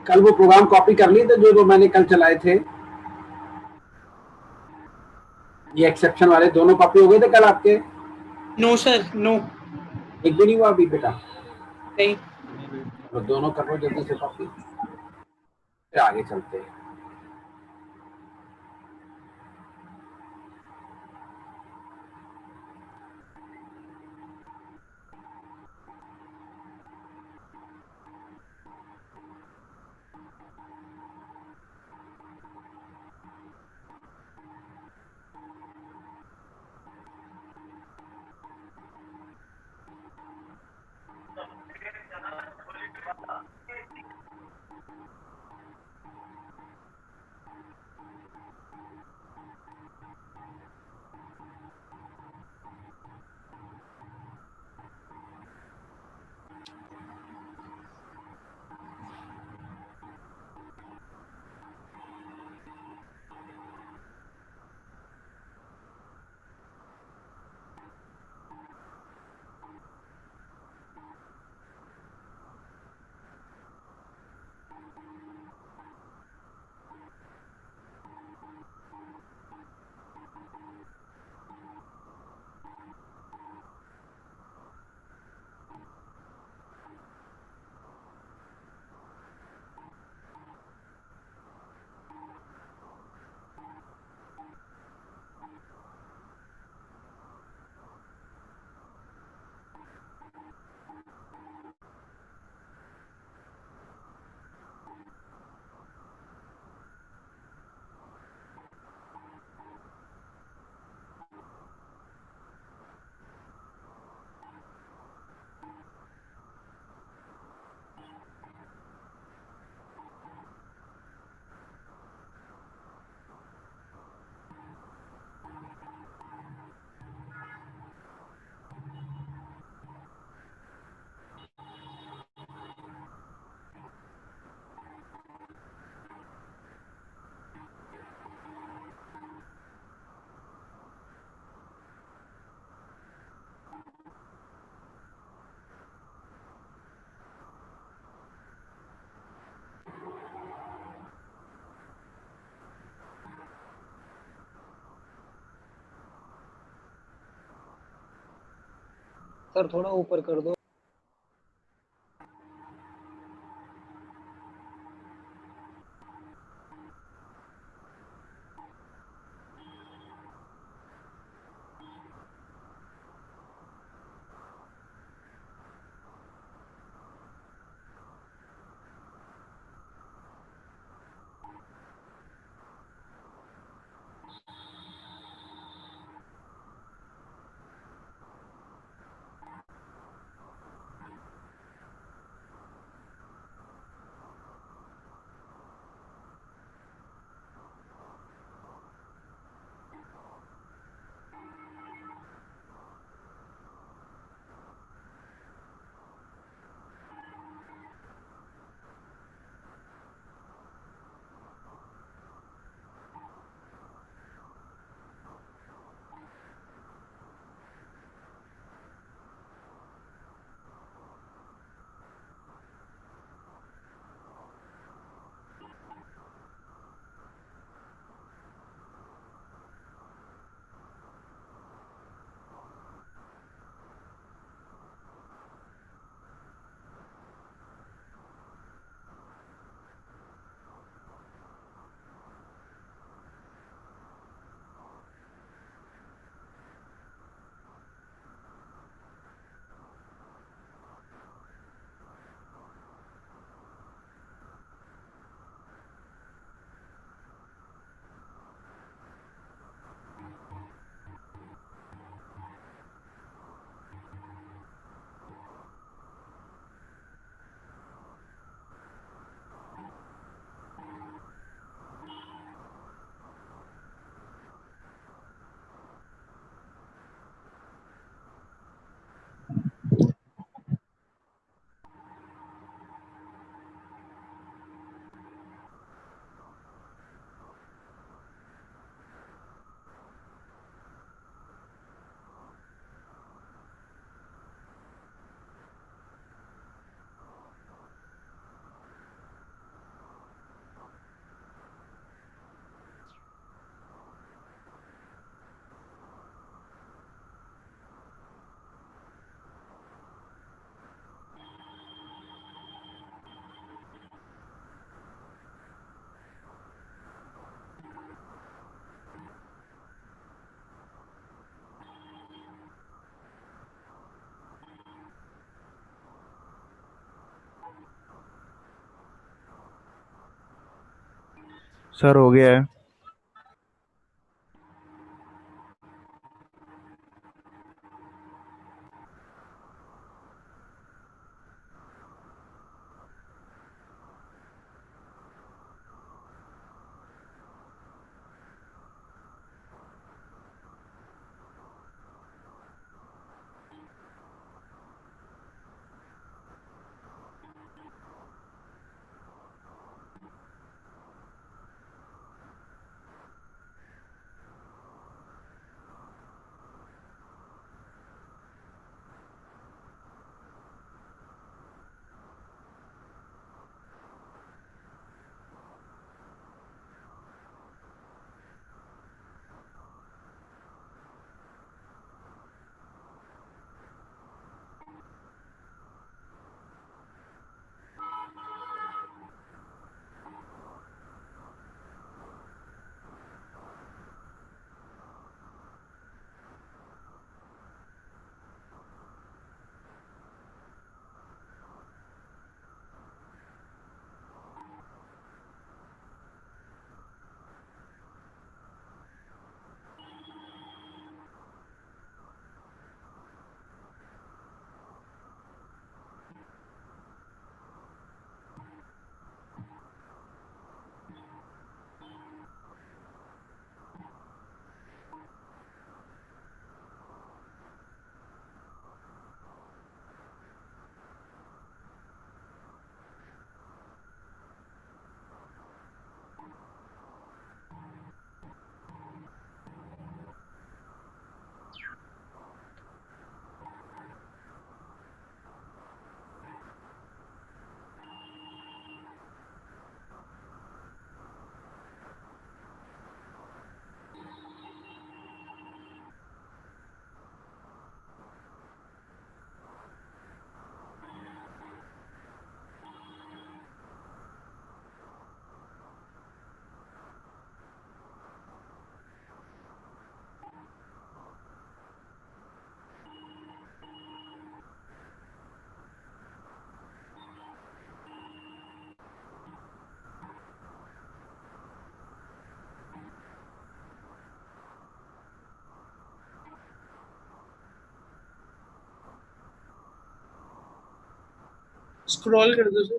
कल वो program copy कर लिए थे जो मैंने कल चलाए थे? ये एक्सेप्शन वाले दोनों कॉपी हो गए थे कल आपके? No sir, no. एक भी नहीं हुआ अभी बेटा? नहीं। तो दोनों कर लो जल्दी से कॉपी, फिर आगे चलते हैं। सर थोड़ा ऊपर कर दो। सर हो गया है। स्क्रॉल कर दो सर।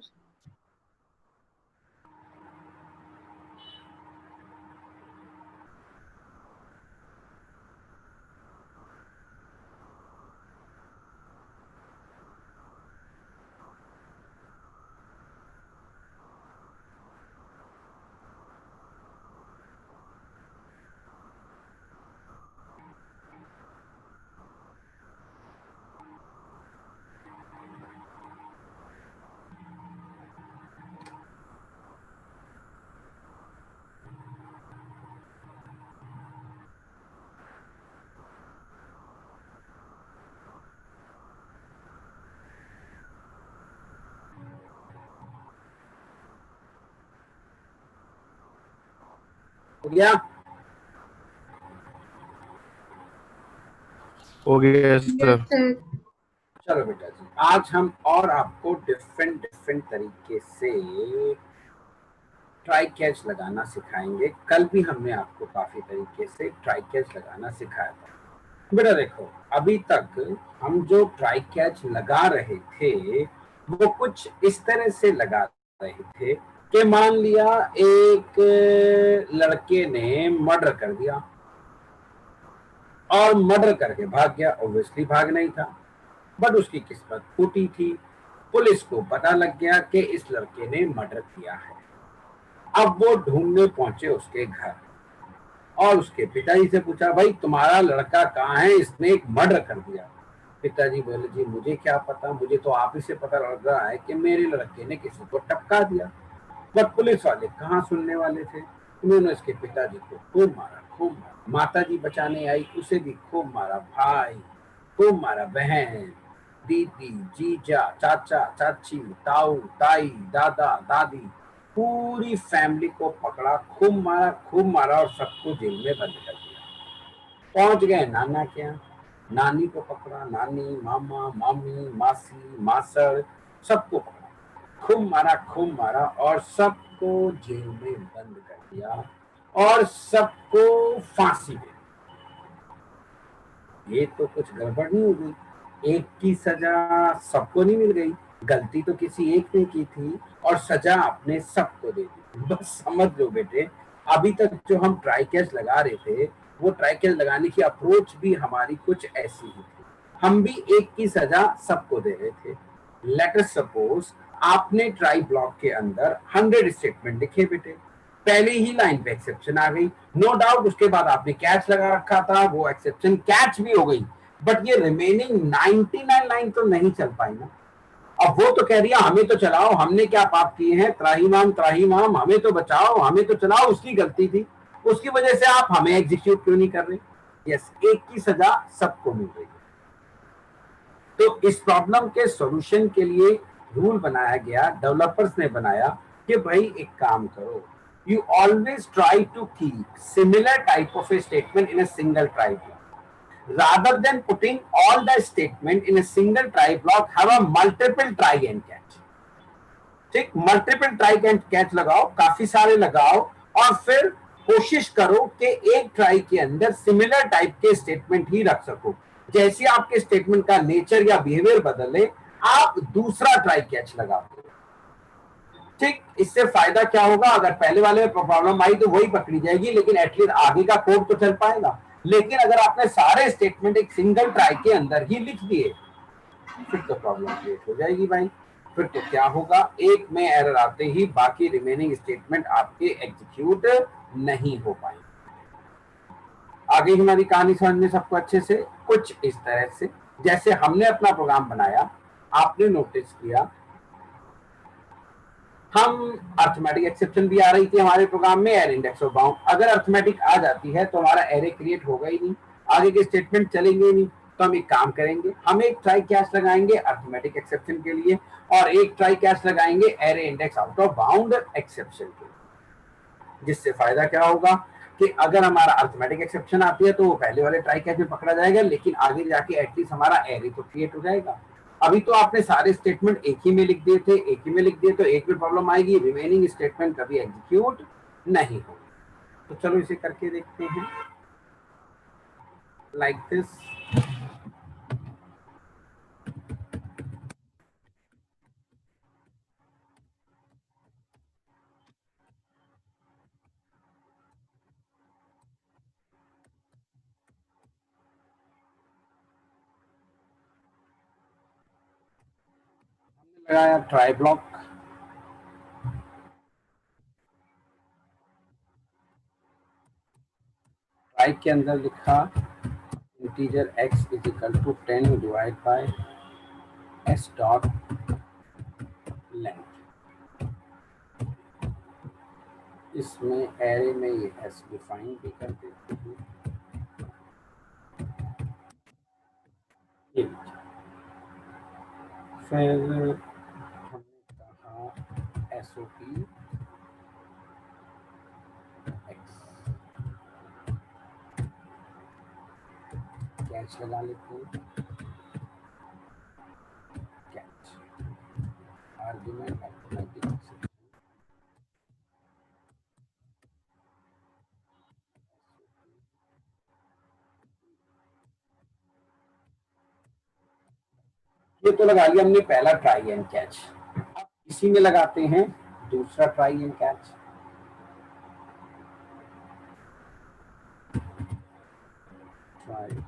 हो गया? हो गया सर। चलो बेटा जी, आज हम और आपको डिफरेंट डिफरेंट तरीके से ट्राई कैच लगाना सिखाएंगे। कल भी हमने आपको काफी तरीके से ट्राई कैच लगाना सिखाया था। बेटा देखो, अभी तक हम जो ट्राई कैच लगा रहे थे वो कुछ इस तरह से लगा रहे थे कि मान लिया एक लड़के ने मर्डर कर दिया और मर्डर करके भाग गया। ऑब्वियसली भाग नहीं था, बट उसकी किस्मत फूटी थी। पुलिस को पता लग गया कि इस लड़के ने मर्डर किया है। अब वो ढूंढने पहुंचे उसके घर और उसके पिताजी से पूछा, भाई तुम्हारा लड़का कहाँ है, इसने एक मर्डर कर दिया। पिताजी बोले, जी मुझे क्या पता, मुझे तो आप ही से पता लग रहा है कि मेरे लड़के ने किसी को टपका दिया। बट पुलिस वाले कहाँ सुनने वाले थे। उन्होंने इसके पिताजी को खूब मारा, खूब मारा। माता जी बचाने आई, उसे भी खूब मारा। भाई खूब मारा, बहन, दीदी, जीजा, चाचा, चाची, ताऊ, ताई, दादा, दादी, पूरी फैमिली को पकड़ा, खूब मारा और सबको जेल में बंद कर दिया। पहुंच गए नाना के यहाँ, नानी को पकड़ा, नानी, मामा, मामी, मासी, मासड़, सबको पकड़ा। खूब मारा और सबको जेल में बंद कर दिया और सबको फांसी दे दी। ये तो कुछ गड़बड़ नहीं हो गई? एक की सजा सबको नहीं मिल गई, गलती तो किसी एक ने की थी और सजा आपने सबको दे दी। बस समझ लो बेटे, अभी तक जो हम ट्राई कैच लगा रहे थे वो ट्राई कैच लगाने की अप्रोच भी हमारी कुछ ऐसी ही थी। हम भी एक की सजा सबको दे रहे थे। लेट अस सपोज आपने ट्राई ब्लॉक के अंदर 100 स्टेटमेंट लिखे बेटे, पहली ही लाइन पे एक्सेप्शन आ गई, नो डाउट उसके बाद आपने कैच लगा रखा था, वो एक्सेप्शन कैच भी हो गई, बट ये रिमेनिंग 99 लाइन तो नहीं चल पाई ना। अब वो तो कह रही है हमें तो चलाओ, हमने क्या पाप किए हैं, त्राही माम हमें तो बचाओ, हमें तो चलाओ, उसकी गलती थी, उसकी वजह से आप हमें एग्जीक्यूट क्यों नहीं कर रहे? यस, एक की सजा सबको मिल रही है। तो इस प्रॉब्लम के सॉल्यूशन के लिए रूल बनाया गया, डेवलपर्स ने बनाया कि भाई एक काम करो, you always try to keep similar type of a statement in a single try block rather than putting all the statement in a single try block, have a multiple try and catch। ठीक, multiple try and catch लगाओ, काफी सारे लगाओ और फिर कोशिश करो कि एक ट्राई के अंदर सिमिलर टाइप के स्टेटमेंट ही रख सको। जैसे आपके स्टेटमेंट का नेचर या बिहेवियर बदले, आप दूसरा ट्राई कैच लगाओ। ठीक, इससे फायदा क्या होगा? अगर पहले वाले में प्रॉब्लम आई तो वही पकड़ी जाएगी, लेकिन एटलीस्ट आगे का कोड तो चल पाएगा। लेकिन अगर आपने सारे स्टेटमेंट एक सिंगल ट्राई के अंदर ही लिख दिए, फिर तो प्रॉब्लम क्रिएट हो जाएगी भाई। फिर तो क्या होगा, एक में एरर आते ही बाकी रिमेनिंग स्टेटमेंट आपके एग्जीक्यूट नहीं हो पाएंगे। आगे हमारी कहानी समझ में सबको अच्छे से? कुछ इस तरह से जैसे हमने अपना प्रोग्राम बनाया, आपने नोटिस किया हम अर्थमेटिक एक्सेप्शन भी आ रही थी हमारे प्रोग्राम में, एरे इंडेक्स ऑफ बाउंड। अगर अर्थमेटिक आ जाती है तो हमारा एरे क्रिएट होगा ही नहीं, आगे के स्टेटमेंट चलेंगे नहीं। तो हम एक काम करेंगे, हम एक ट्राई कैच लगाएंगे अर्थमेटिक एक्सेप्शन के लिए और एक ट्राई कैच लगाएंगे array index out of bound exception के लिए। जिससे फायदा क्या होगा कि अगर हमारा अर्थमेटिक एक्सेप्शन आती है तो वो पहले वाले ट्राई कैच में पकड़ा जाएगा, लेकिन आगे जाके एटलीस्ट हमारा एरे तो क्रिएट हो जाएगा। अभी तो आपने सारे स्टेटमेंट एक ही में लिख दिए थे, एक ही में लिख दिए तो एक में प्रॉब्लम आएगी, रिमेनिंग स्टेटमेंट कभी एग्जीक्यूट नहीं होगा। तो चलो इसे करके देखते हैं, लाइक दिस। लगाया ट्राई ब्लॉक, ट्राई के अंदर लिखा integer x is equal to 10 divide by s dot length. इसमें एरे में ये s डिफाइन भी कर देते हैं। फिर हमने कहा SOP x, कैच लगा लेते हैं, कैच आर्गुमेंट अर्थमेटिक एक्सेप्शन, ये तो लगा लिया हमने पहला ट्राई एंड कैच। अब इसी में लगाते हैं दूसरा try and catch. Try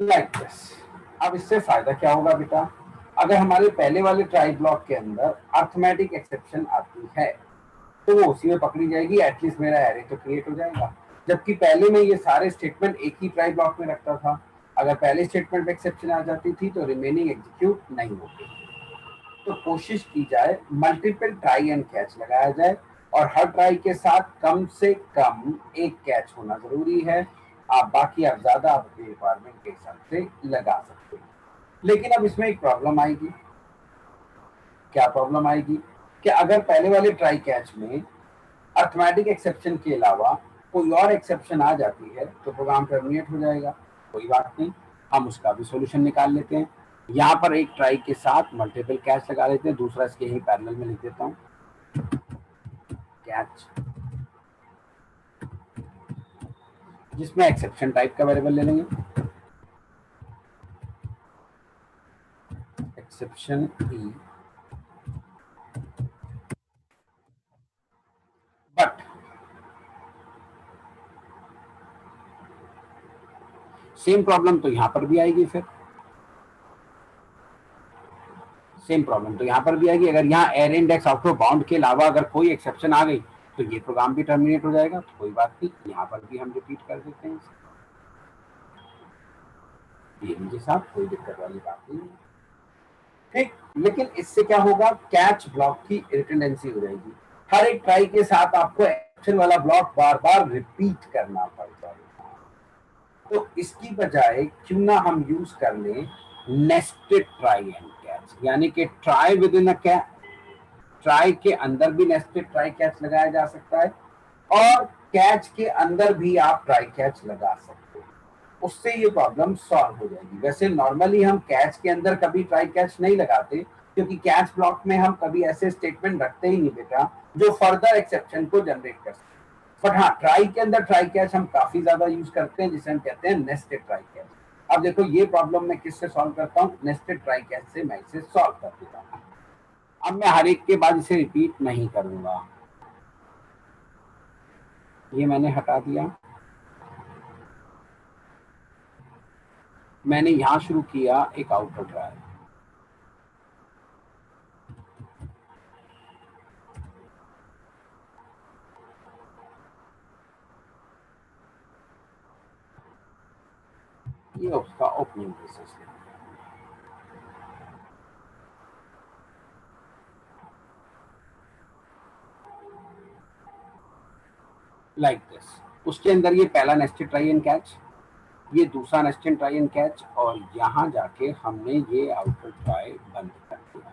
like this. अब इससे फायदा क्या होगा बेटा, अगर हमारे पहले वाले ट्राई ब्लॉक के अंदर अर्थमेटिक एक्सेप्शन आती है तो वो उसी में पकड़ी जाएगी, एटलीस्ट मेरा एरे तो क्रिएट हो जाएगा। जबकि पहले मैं ये सारे स्टेटमेंट एक ही ट्राई ब्लॉक में रखता था, अगर पहले स्टेटमेंट में एक्सेप्शन आ जाती थी तो रिमेनिंग एग्जीक्यूट नहीं होती। तो कोशिश की जाए मल्टीपल ट्राई एंड कैच लगाया जाए और हर ट्राई के साथ कम से कम एक कैच होना जरूरी है। आप बाकी आप ज्यादा अपनी रिक्वायरमेंट के हिसाब से लगा सकते हैं। लेकिन अब इसमें एक प्रॉब्लम आएगी। क्या प्रॉब्लम आएगी कि अगर पहले वाले ट्राई कैच में अर्थमेटिक एक्सेप्शन के अलावा कोई और एक्सेप्शन आ जाती है तो प्रोग्राम टर्मिनेट हो जाएगा। कोई बात नहीं, हम उसका भी सॉल्यूशन निकाल लेते हैं। यहाँ पर एक ट्राई के साथ मल्टीपल कैच लगा लेते हैं, दूसरा इसके यही पैरेलल में लिख देता हूँ कैच, जिसमें एक्सेप्शन टाइप का वेरिएबल ले लेंगे, exception E, but same problem तो यहां पर भी आएगी। फिर सेम प्रॉब्लम तो यहां पर भी आएगी। अगर यहाँ array index out of bound के अलावा अगर कोई एक्सेप्शन आ गई तो ये प्रोग्राम भी टर्मिनेट हो जाएगा। तो कोई बात नहीं, यहाँ पर भी हम रिपीट कर देते हैं ये मुझे साहब, कोई दिक्कत वाली बात नहीं है, ठीक। लेकिन इससे क्या होगा, कैच ब्लॉक की रिडंडेंसी हो जाएगी। हर एक ट्राई के साथ आपको एक्सेप्शन वाला ब्लॉक बार बार रिपीट करना पड़ जाएगा। तो इसकी बजाय क्यों ना हम यूज कर लें नेस्टेड ट्राई एंड कैच, यानी कि try with in a catch, try के अंदर भी नेस्टेड ट्राई कैच लगाया जा सकता है और कैच के अंदर भी आप ट्राई कैच लगा सकते हैं। उससे ये प्रॉब्लम सॉल्व हो जाएगी। वैसे नॉर्मली हम कैच के अंदर कभी ट्राई कैच नहीं लगाते, क्योंकि कैच ब्लॉक में हम कभी ऐसे स्टेटमेंट रखते ही नहीं बेटा जो फर्दर एक्सेप्शन को जनरेट कर सके। बट हाँ, ट्राई के अंदर ट्राई कैच हम काफी ज्यादा यूज करते हैं, जिसे हम कहते हैं नेस्टेड ट्राई कैच। अब देखो ये प्रॉब्लम मैं किससे सॉल्व करता हूँ, नेस्टेड ट्राई कैच से मैं इसे सॉल्व कर देता हूँ। अब मैं हर एक के बाद इसे रिपीट नहीं करूंगा, ये मैंने हटा दिया। मैंने यहां शुरू किया एक आउटर ट्राई, ये उसका ओपनिंग बेसिस है। Like this. उसके अंदर ये पहला नेस्टेड ट्राई एंड कैच, ये दूसरा नेस्टेड ट्राई एंड कैच, और यहां जाके हमने ये आउटर ट्राई बंद कर दिया।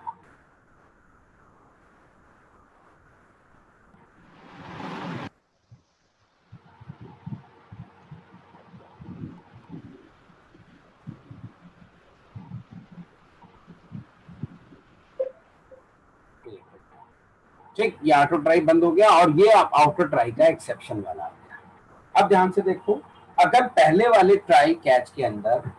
ठीक, ये ऑटो ट्राई बंद हो गया और ये आउटर ट्राई का एक्सेप्शन वाला आ गया। अब ध्यान से देखो, अगर पहले वाले ट्राई कैच के अंदर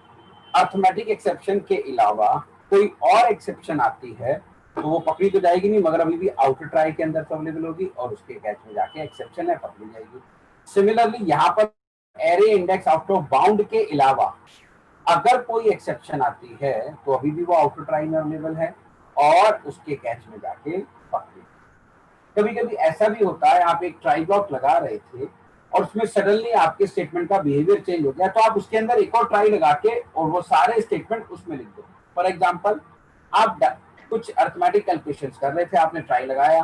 अर्थमेटिक एक्सेप्शन के अलावा कोई और एक्सेप्शन आती है तो वो पकड़ी तो जाएगी नहीं, मगर अभी भी आउटर ट्राई के अंदर तो अवेलेबल होगी और उसके कैच में जाके एक्सेप्शन है पकड़ी जाएगी। सिमिलरली यहाँ पर array index out of bound के अलावा अगर कोई एक्सेप्शन आती है तो अभी भी वो आउटर ट्राई में अवेलेबल है और उसके कैच में जाके पकड़ी। कभी कभी ऐसा भी होता है, आप एक ट्राई ब्लॉक लगा रहे थे और उसमें सडनली आपके स्टेटमेंट का बिहेवियर चेंज हो गया, तो आप उसके अंदर एक और ट्राई लगा के और वो सारे स्टेटमेंट उसमें लिख दो। फॉर एग्जांपल, आप कुछ अर्थमेटिक कैलकुलेशंस कर रहे थे, आपने ट्राई लगाया,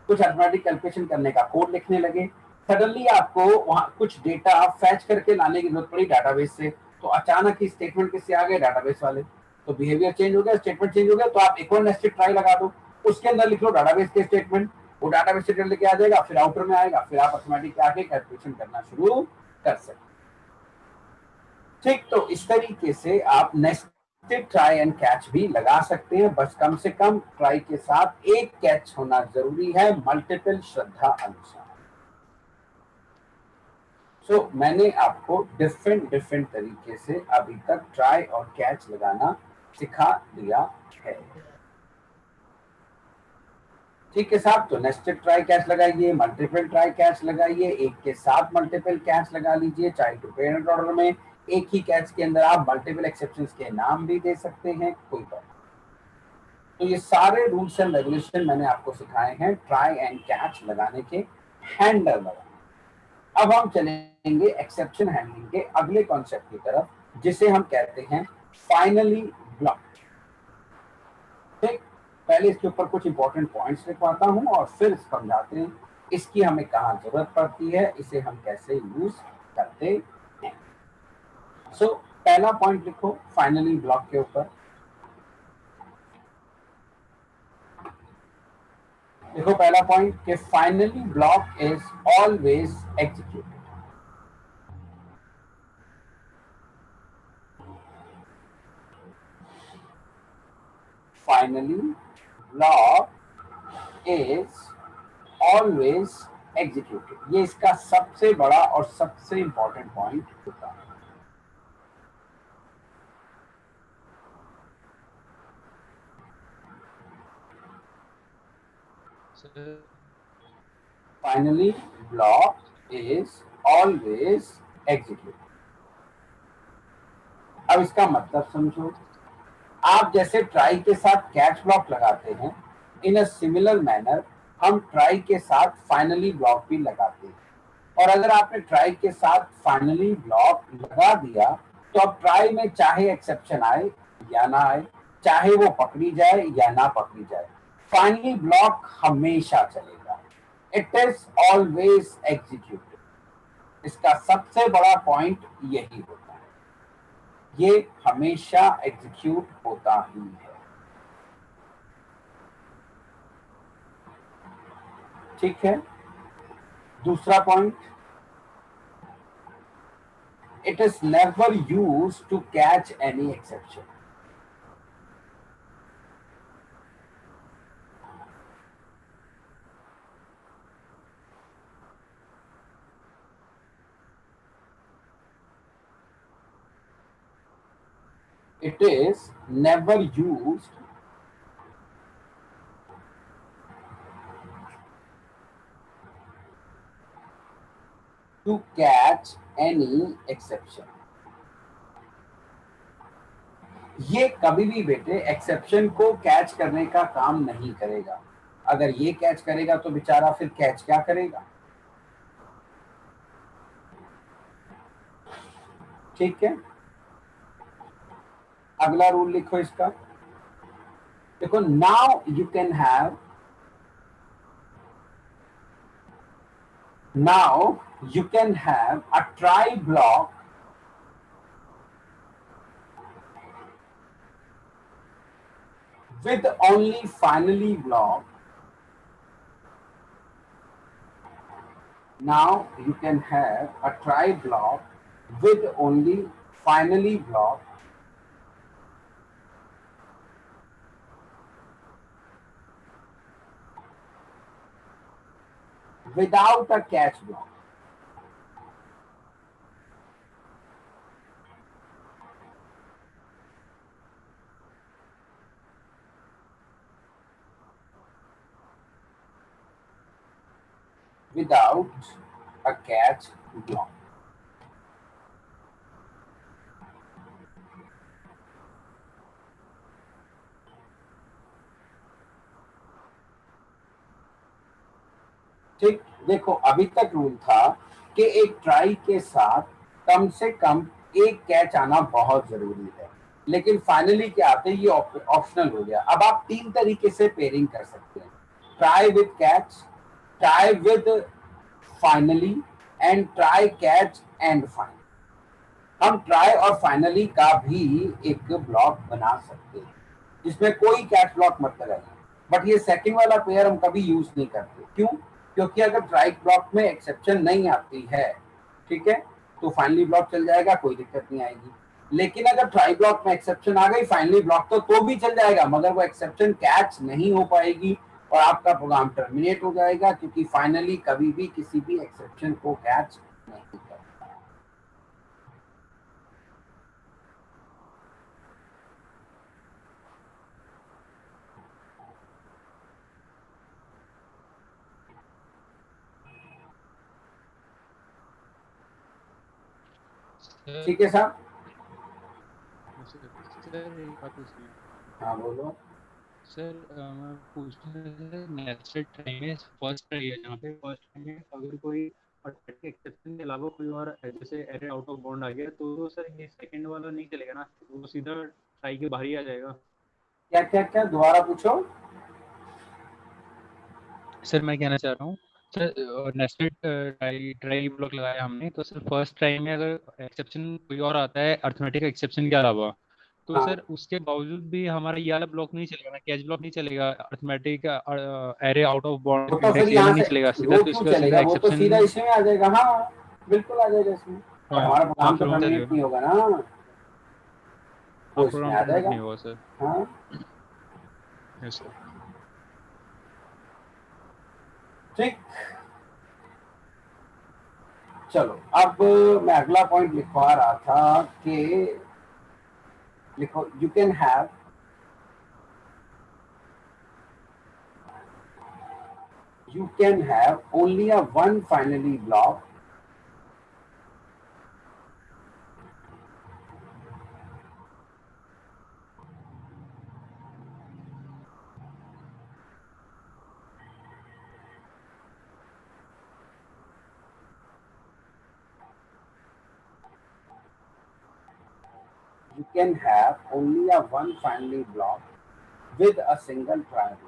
कुछ अर्थमेटिक कैलकुलेशन करने का कोड लिखने लगे, सडनली आपको वहां कुछ डेटा फैच करके लाने की जरूरत पड़ी डाटाबेस से, तो अचानक ही स्टेटमेंट किससे आ गए, डाटाबेस वाले। तो बिहेवियर चेंज हो गया, स्टेटमेंट चेंज हो गया, तो आप एक और नेस्टेड ट्राई लगा दो, उसके अंदर लिख लो डाटाबेस के स्टेटमेंट, वो डाटाबेस से लेके आ जाएगा, फिर आउटर में आएगा, फिर आप अर्थमेटिक के आगे कैलकुलेशन करना शुरू कर सकते। ठीक, तो इस तरीके से आप नेस्टेड ट्राई एंड कैच भी लगा सकते हैं, बस कम से कम ट्राई के साथ एक कैच होना जरूरी है मल्टीपल श्रद्धा अनुसार। सो मैंने आपको डिफरेंट तरीके से अभी तक ट्राई और कैच लगाना सिखा दिया है। ठीक है साहब, तो नेस्टेड ट्राई कैच लगाइए, मल्टीपल ट्राई कैच लगाइए, एक के साथ मल्टीपल कैच लगा लीजिए, चाहे टू पेरेंट ऑर्डर में एक ही कैच के अंदर आप मल्टीपल एक्सेप्शंस के नाम भी दे सकते हैं, कोई बात नहीं। तो ये सारे रूल्स एंड रेगुलेशन मैंने आपको सिखाए हैं ट्राई एंड कैच लगाने के, हैंडल लगाने। अब हम चलेंगे एक्सेप्शन हैंडलिंग के अगले कॉन्सेप्ट की तरफ, जिसे हम कहते हैं फाइनली ब्लॉक। ठीक, पहले इसके ऊपर कुछ इंपॉर्टेंट पॉइंट्स लिखवाता हूं और फिर समझाते हैं इसकी हमें कहाँ जरूरत पड़ती है, इसे हम कैसे यूज करते हैं। सो पहला पॉइंट लिखो फाइनली ब्लॉक के ऊपर। देखो पहला पॉइंट कि finally block is always executed. Finally block is always executed, ये इसका सबसे बड़ा और सबसे इंपॉर्टेंट पॉइंट होता है। Finally block is always executed. अब इसका मतलब समझो, आप जैसे ट्राई के साथ कैच ब्लॉक लगाते हैं, इन अ सिमिलर मैनर हम ट्राई के साथ फाइनली ब्लॉक भी लगाते हैं। और अगर आपने ट्राई के साथ फाइनली ब्लॉक लगा दिया तो अब ट्राई में चाहे एक्सेप्शन आए या ना आए, चाहे वो पकड़ी जाए या ना पकड़ी जाए, फाइनली ब्लॉक हमेशा चलेगा। It is always executed. इसका सबसे बड़ा पॉइंट यही होता है, ये हमेशा एग्जीक्यूट होता ही है। ठीक है, दूसरा point, it is never use to catch any exception. It is never used to catch any exception. ये कभी भी बेटे एक्सेप्शन को कैच करने का काम नहीं करेगा। अगर ये कैच करेगा तो बेचारा फिर कैच क्या करेगा। ठीक है, अगला रूल लिखो इसका। देखो, now you can have, now you can have a try block with only finally block. Now you can have a try block with only finally block without a catch block. Without a catch block. ठीक, देखो अभी तक rule था कि एक try के साथ कम से कम एक कैच आना बहुत जरूरी है, लेकिन फाइनली क्या आते ये ऑप्शनल हो गया। अब आप तीन तरीके से पेयरिंग कर सकते हैं, try with catch, try with finally and try catch and final. हम ट्राई और फाइनली का भी एक ब्लॉक बना सकते हैं जिसमें कोई कैच ब्लॉक मत लगाइए, बट ये सेकंड वाला पेयर हम कभी यूज नहीं करते। क्यों? क्योंकि अगर ट्राई ब्लॉक में एक्सेप्शन नहीं आती है, ठीक है, तो फाइनली ब्लॉक चल जाएगा, कोई दिक्कत नहीं आएगी। लेकिन अगर ट्राई ब्लॉक में एक्सेप्शन आ गई फाइनली ब्लॉक तो भी चल जाएगा, मगर वो एक्सेप्शन कैच नहीं हो पाएगी और आपका प्रोग्राम टर्मिनेट हो जाएगा, क्योंकि फाइनली कभी भी किसी भी एक्सेप्शन को कैच नहीं करता। ठीक है साहब? सर एक बात पूछनी है। हाँ बोलो। सर मैं पूछना है, नेस्टेड ट्राई में फर्स्ट ट्राई है, जहाँ पे फर्स्ट ट्राई में अगर कोई एक्सेप्शन के अलावा कोई और जैसे एरे आउट ऑफ बाउंड आ गया तो सर ये सेकंड वाला नहीं चलेगा ना, वो सीधा ट्राई के बाहर ही आ जाएगा। क्या क्या क्या दोबारा पूछो। सर मैं कहना चाह रहा हूँ सर, नेस्टेड ट्राई ब्लॉक लगाया हमने, तो सर फर्स्ट ट्राई में अगर एक्सेप्शन कोई और आता है अर्थमेटिक एक्सेप्शन के अलावा, तो हाँ सर उसके बावजूद भी हमारा ये वाला ब्लॉक नहीं चलेगा ना, कैच ब्लॉक नहीं चलेगा, अर्थमेटिक एरे आउट ऑफ वो बाउंड तो फिर इंडेक्स ये भी यहाँ नहीं से चलेगा, सीधा वो तो क्यों इसका सीधा चलेगा, वो तो सीधा एक्सेप्शन। इसमें आ जाएगा। हाँ बिल्कुल आ जाएगा इसमें, और हाँ हमारा हाँ, प्रोग्राम तो फिर वो टर्मिनेट चलेगा। नहीं होगा ना, हाँ वो इसमें प्रोग्राम आ टर्मिनेट जाएगा। नहीं होगा सर। हाँ यस सर। ठीक। चलो अब मैं अगला पॉइंट लिखवा रहा था कि लिखो, you can have only a one finally block you can have only a one finally block with a single triangle.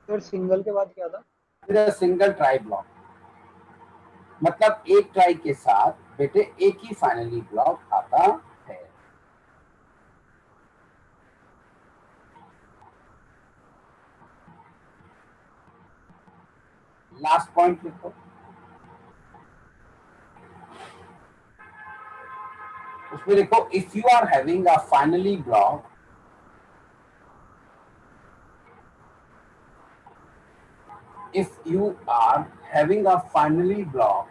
Sir single के बाद क्या था? With a single try block, मतलब एक ट्राई के साथ बेटे एक ही फाइनली ब्लॉक आता है। लास्ट पॉइंट लिखो, उसमें लिखो if you are having a finally block if you are having a finally block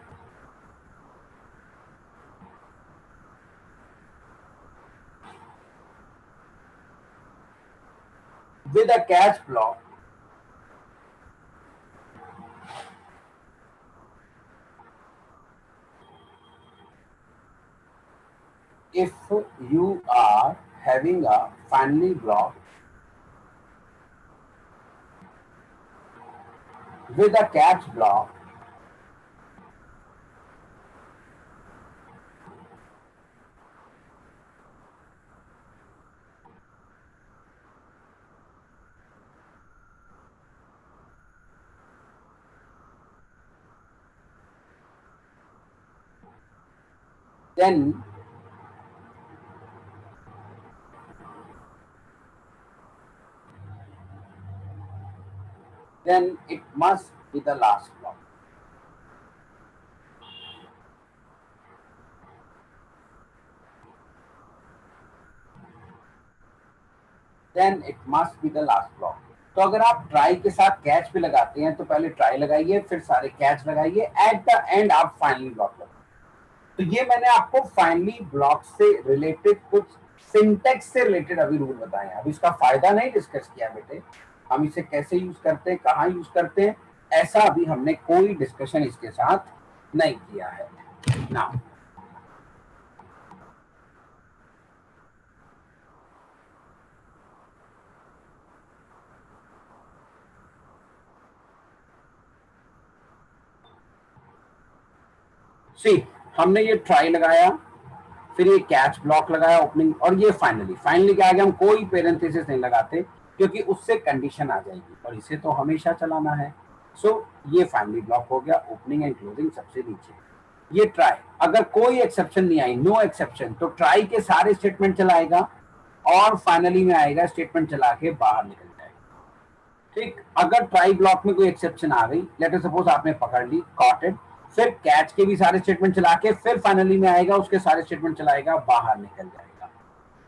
with a catch block, if you are having a finally block with a catch block, then it must be the last block. Then it must be the last block. तो अगर आप try के साथ catch भी लगाते हैं तो पहले ट्राई लगाइए, फिर सारे कैच लगाइए, एट द एंड आप फाइनली ब्लॉक लगाइए। तो ये मैंने आपको फाइनली ब्लॉक से रिलेटेड कुछ सिंटेक्स से रिलेटेड अभी रूल बताए हैं। अभी इसका फायदा नहीं डिस्कस किया बेटे, हम इसे कैसे यूज करते हैं, कहाँ यूज करते हैं, ऐसा अभी हमने कोई डिस्कशन इसके साथ नहीं किया है ना। सी हमने ये ट्राई लगाया, फिर ये कैच ब्लॉक लगाया ओपनिंग, और ये फाइनली के आगे हम कोई पेरेंथेसिस नहीं लगाते क्योंकि उससे कंडीशन आ जाएगी और इसे तो हमेशा चलाना है। सो ये फाइनली ब्लॉक हो गया, ओपनिंग एंड क्लोजिंग सबसे नीचे। ये ट्राई, अगर कोई एक्सेप्शन नहीं आई, नो एक्सेप्शन, तो ट्राई के सारे स्टेटमेंट चलाएगा और फाइनली में आएगा स्टेटमेंट चला के बाहर निकल जाएगा। ठीक, अगर ट्राई ब्लॉक में कोई एक्सेप्शन आ गई, लेट अस सपोज आपने पकड़ ली, कॉट इट, फिर कैच के भी सारे स्टेटमेंट चला के फिर फाइनली में आएगा, उसके सारे स्टेटमेंट चलाएगा, बाहर निकल जाएगा।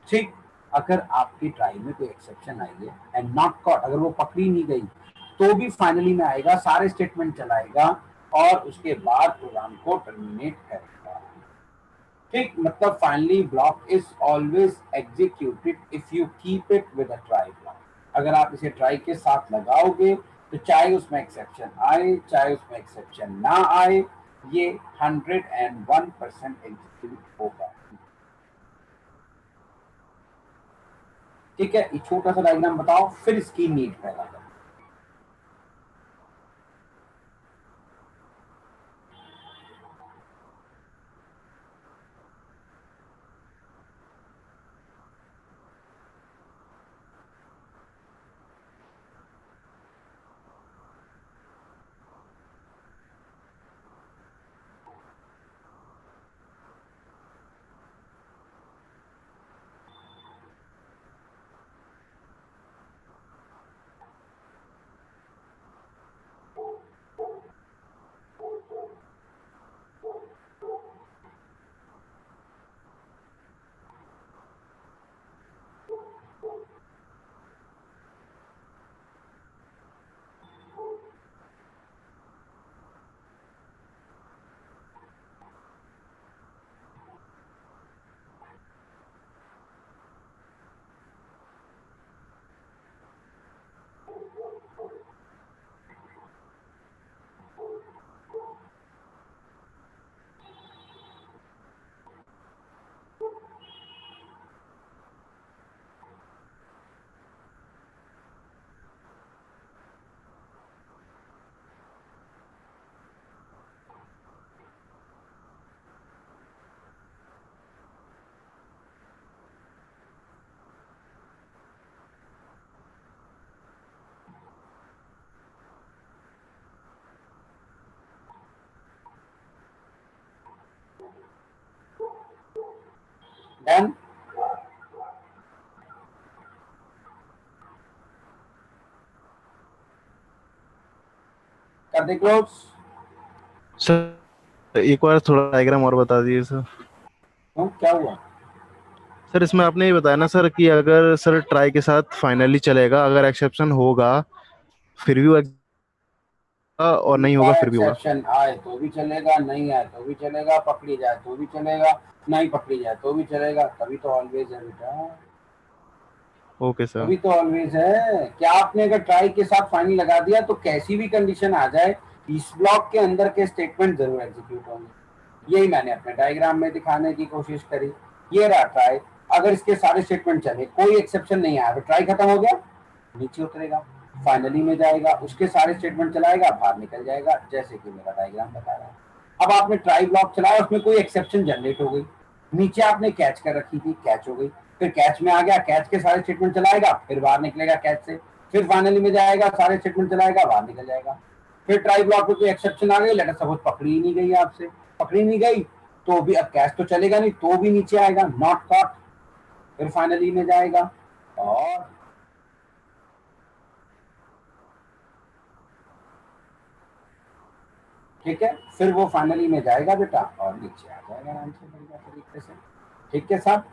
ठीक, अगर आपकी ट्राई में कोई एक्सेप्शन आई है एंड नॉट कॉट, अगर वो पकड़ी नहीं गई तो भी फाइनली में आएगा, सारे स्टेटमेंट चलाएगा और उसके बाद प्रोग्राम को टर्मिनेट करेगा। ठीक, मतलब finally block is always executed if you keep it with a try block. अगर आप इसे ट्राई के साथ लगाओगे तो चाहे उसमें एक्सेप्शन आए चाहे उसमें एक्सेप्शन ना आए, ये 101% एग्जीक्यूट होगा। ठीक है, ये छोटा सा डायग्राम बताओ, फिर इसकी नीड पैदा करो। डन। कर दे क्लोज। सर एक बार थोड़ा डायग्राम और बता दीजिए सर। क्या हुआ? सर इसमें आपने ये बताया ना सर कि अगर सर ट्राई के साथ फाइनली चलेगा, अगर एक्सेप्शन होगा फिर भी वो और नहीं होगा फिर भी होगा। एक्सेप्शन आए तो भी चलेगा, नहीं आए तो भी चलेगा, पकड़ी जाए तो भी चलेगा, नहीं पकड़ी जाए तो भी चलेगा, तभी तो ऑलवेज है बेटा। Okay sir. तभी तो ऑलवेज है। क्या आपने अगर ट्राई के साथ फाइनल लगा दिया तो कैसी भी कंडीशन आ जाए, इस ब्लॉक के अंदर के स्टेटमेंट जरूर एग्जीक्यूट होंगे। यही मैंने अपने डायग्राम में दिखाने की कोशिश करी। ये रहा ट्राई, अगर इसके सारे स्टेटमेंट चले, कोई एक्सेप्शन नहीं आया तो ट्राई खत्म हो गया, नीचे उतरेगा, फाइनली में जाएगा, उसके सारे स्टेटमेंट चलाएगा, बाहर निकल जाएगा, जैसे कि मेरा डायग्राम बता रहा है। अब आपने ट्राई ब्लॉक चलाया, उसमें कोई एक्सेप्शन जनरेट हो गई, नीचे आपने कैच कर रखी थी, कैच हो गई, फिर कैच में आ गया, कैच के सारे स्टेटमेंट चलाएगा, फिर बाहर निकलेगा कैच से, फिर फाइनली में जाएगा, सारे स्टेटमेंट चलाएगा, बाहर निकल जाएगा। फिर ट्राई ब्लॉक में कोई एक्सेप्शन आ गई, लेटर सपोज पकड़ी ही नहीं गई आपसे, पकड़ी नहीं गई तो भी अब कैच तो चलेगा नहीं, तो भी नीचे आएगा नॉट कॉट, फिर फाइनली में जाएगा और ठीक है, फिर वो फाइनली में जाएगा बेटा और नीचे आ जाएगा आराम से बढ़िया तरीके से। ठीक है साहब,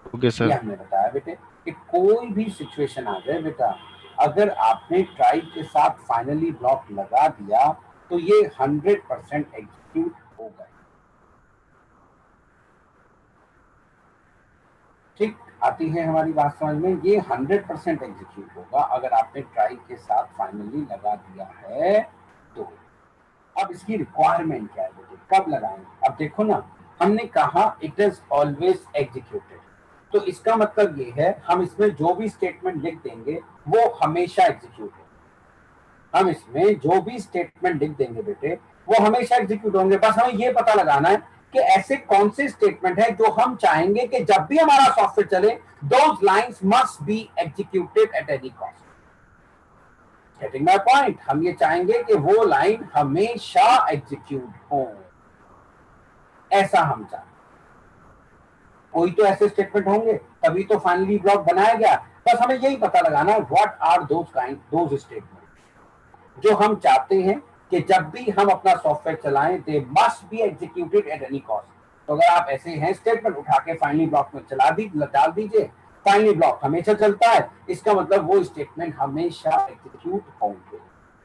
ओके सर। ये हमने बताया बेटे कि कोई भी सिचुएशन आ जाए बेटा, अगर आपने ट्राई के साथ फाइनली ब्लॉक लगा दिया तो ये 100% एग्जीक्यूट होगा। ठीक, आती है हमारी बात समझ में? ये 100% एग्जीक्यूट होगा अगर आपने ट्राई के साथ फाइनली लगा दिया है तो। अब इसकी रिक्वायरमेंट क्या है बेटे, कब लगाएंगे? अब देखो ना, हमने कहा इट इज ऑलवेज एग्जीक्यूटेड, तो इसका मतलब ये है हम इसमें जो भी स्टेटमेंट लिख देंगे वो हमेशा एग्जीक्यूट है। हम इसमें जो भी स्टेटमेंट लिख देंगे बेटे वो हमेशा एग्जीक्यूट होंगे। बस हमें ये पता लगाना है कि ऐसे कौन से स्टेटमेंट है जो हम चाहेंगे कि जब भी हमारा सॉफ्टवेयर चले those lines must be executed at any cost. Getting my point? हम ये चाहेंगे कि वो लाइन हमेशा एग्जीक्यूट हो, ऐसा हम चाहेंगे। कोई तो ऐसे स्टेटमेंट होंगे तभी तो फाइनली ब्लॉक बनाया गया। बस हमें यही पता लगाना है व्हाट आर दोज स्टेटमेंट जो हम चाहते हैं कि जब भी हम अपना सॉफ्टवेयर चलाएं they must be executed at any cost. तो अगर आप ऐसे हैं स्टेटमेंट उठा के फाइनली ब्लॉक में डाल दीजिए, फाइनली ब्लॉक हमेशा चलता है, इसका मतलब वो स्टेटमेंट हमेशा एग्जीक्यूट होंगे।